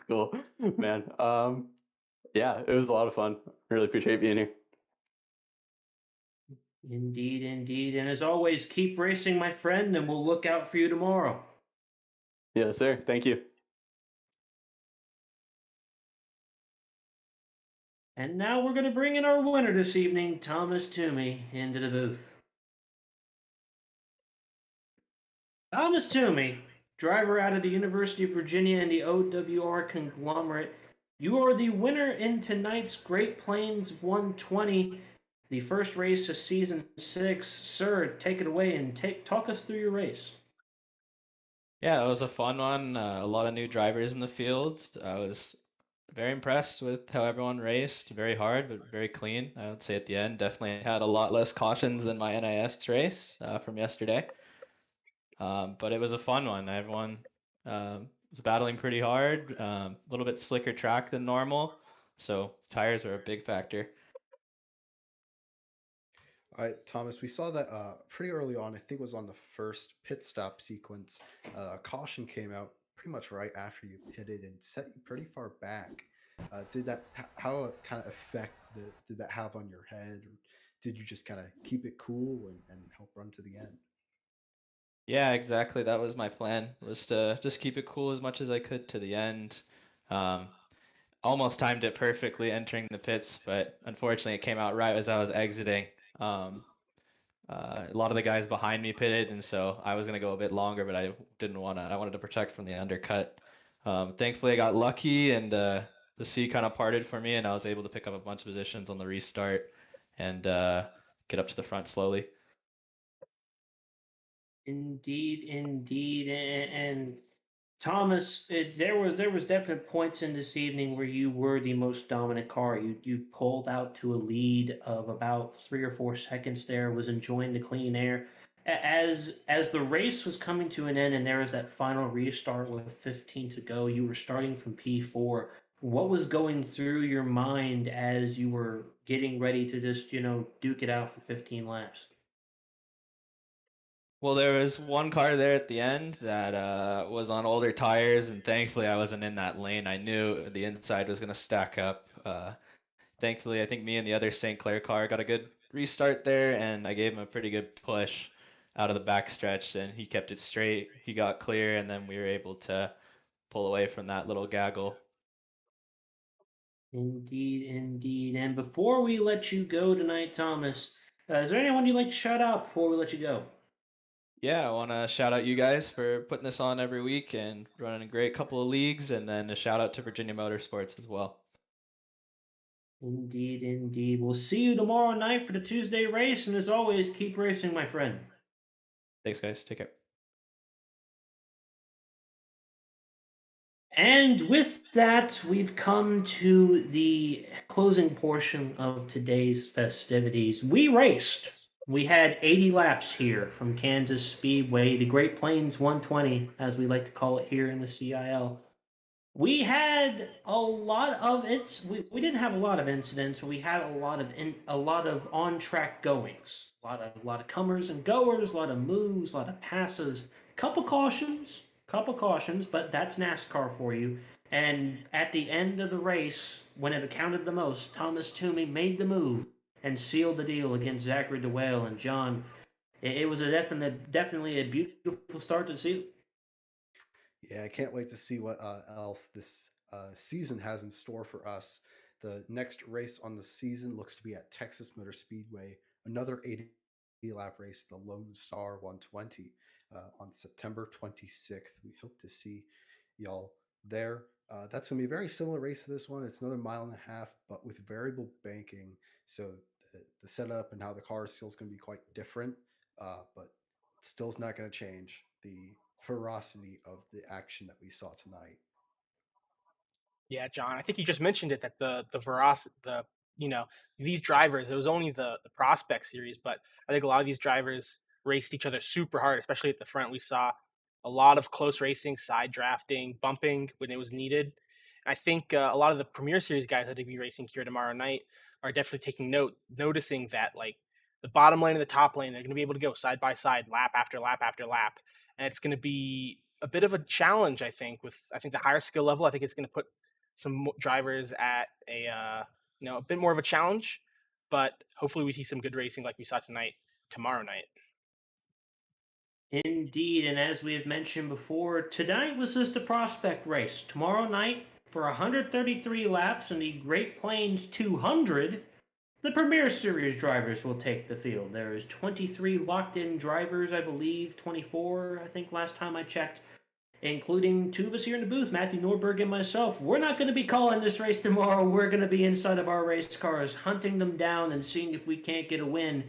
cool, man. Yeah, it was a lot of fun. Really appreciate being here. Indeed. And as always, keep racing, my friend, and we'll look out for you tomorrow. Yes, sir. Thank you. And now we're going to bring in our winner this evening, Thomas Toomey, into the booth. Thomas Toomey, driver out of the University of Virginia and the OWR conglomerate. You are the winner in tonight's Great Plains 120, the first race of season 6. Sir, take it away and talk us through your race. Yeah, it was a fun one. A lot of new drivers in the field. I was very impressed with how everyone raced. Very hard, but very clean. I would say at the end, definitely had a lot less cautions than my NIS race from yesterday. But it was a fun one. Everyone was battling pretty hard. A little bit slicker track than normal, so tires were a big factor. All right, Thomas, we saw that pretty early on. I think it was on the first pit stop sequence. A caution came out pretty much right after you pitted and set you pretty far back. How kind of did that have on your head? Or did you just kind of keep it cool and help run to the end? Yeah, exactly. That was my plan, was to just keep it cool as much as I could to the end. Um, Almost timed it perfectly entering the pits, but unfortunately it came out right as I was exiting. Um, a lot of the guys behind me pitted, and so I was gonna go a bit longer, but I didn't wanna. I wanted to protect from the undercut. Thankfully, I got lucky, and the sea kind of parted for me, and I was able to pick up a bunch of positions on the restart and get up to the front slowly. Indeed. And Thomas, there was definite points in this evening where you were the most dominant car. You pulled out to a lead of about 3 or 4 seconds. There was enjoying the clean air. As the race was coming to an end, and there was that final restart with 15 to go. You were starting from P4. What was going through your mind as you were getting ready to just duke it out for 15 laps? Well, there was one car there at the end that was on older tires, and thankfully I wasn't in that lane. I knew the inside was going to stack up. Thankfully, I think me and the other St. Clair car got a good restart there, and I gave him a pretty good push out of the back stretch, and he kept it straight. He got clear, and then we were able to pull away from that little gaggle. Indeed. And before we let you go tonight, Thomas, is there anyone you'd like to shout out before we let you go? Yeah, I want to shout out you guys for putting this on every week and running a great couple of leagues, and then a shout out to Virginia Motorsports as well. Indeed. We'll see you tomorrow night for the Tuesday race, and as always, keep racing, my friend. Thanks, guys. Take care. And with that, we've come to the closing portion of today's festivities. We raced. We had 80 laps here from Kansas Speedway, the Great Plains 120, as we like to call it here in the CIL. We had a lot of we didn't have a lot of incidents. We had a lot of on track goings, a lot of comers and goers, a lot of moves, a lot of passes, couple cautions, but that's NASCAR for you. And at the end of the race, when it counted the most, Thomas Toomey made the move and sealed the deal against Zachary DeWale and John. It was definitely a beautiful start to the season. Yeah, I can't wait to see what else this season has in store for us. The next race on the season looks to be at Texas Motor Speedway, another 80 lap race, the Lone Star 120, on September 26th. We hope to see y'all there. That's going to be a very similar race to this one. It's another mile and a half, but with variable banking. So the setup and how the car feels going to be quite different, but still is not going to change the ferocity of the action that we saw tonight. Yeah, John, I think you just mentioned it, that the you know, these drivers, it was only the prospect series, but I think a lot of these drivers raced each other super hard, especially at the front. We saw a lot of close racing, side drafting, bumping when it was needed. I think a lot of the Premier Series guys that are going to be racing here tomorrow night are definitely taking noticing that like the bottom lane and the top lane, they're going to be able to go side by side, lap after lap after lap, and it's going to be a bit of a challenge. I think the higher skill level, I think it's going to put some drivers at a bit more of a challenge, but hopefully we see some good racing like we saw tomorrow night. Indeed, and as we have mentioned before, tonight was just a prospect race. Tomorrow night, for 133 laps in the Great Plains 200, the Premier Series drivers will take the field. There is 23 locked-in drivers, I believe, 24, I think, last time I checked, including two of us here in the booth, Matthew Norberg and myself. We're not going to be calling this race tomorrow. We're going to be inside of our race cars, hunting them down and seeing if we can't get a win.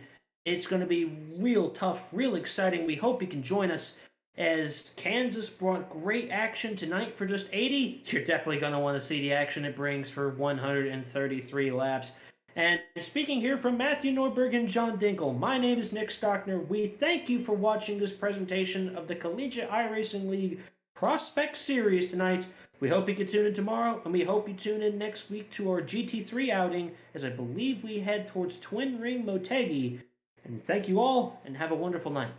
It's going to be real tough, real exciting. We hope you can join us as Kansas brought great action tonight for just 80. You're definitely going to want to see the action it brings for 133 laps. And speaking here from Matthew Norberg and John Dinkle, my name is Nick Stockner. We thank you for watching this presentation of the Collegiate iRacing League Prospect Series tonight. We hope you can tune in tomorrow, and we hope you tune in next week to our GT3 outing, as I believe we head towards Twin Ring Motegi. And thank you all, and have a wonderful night.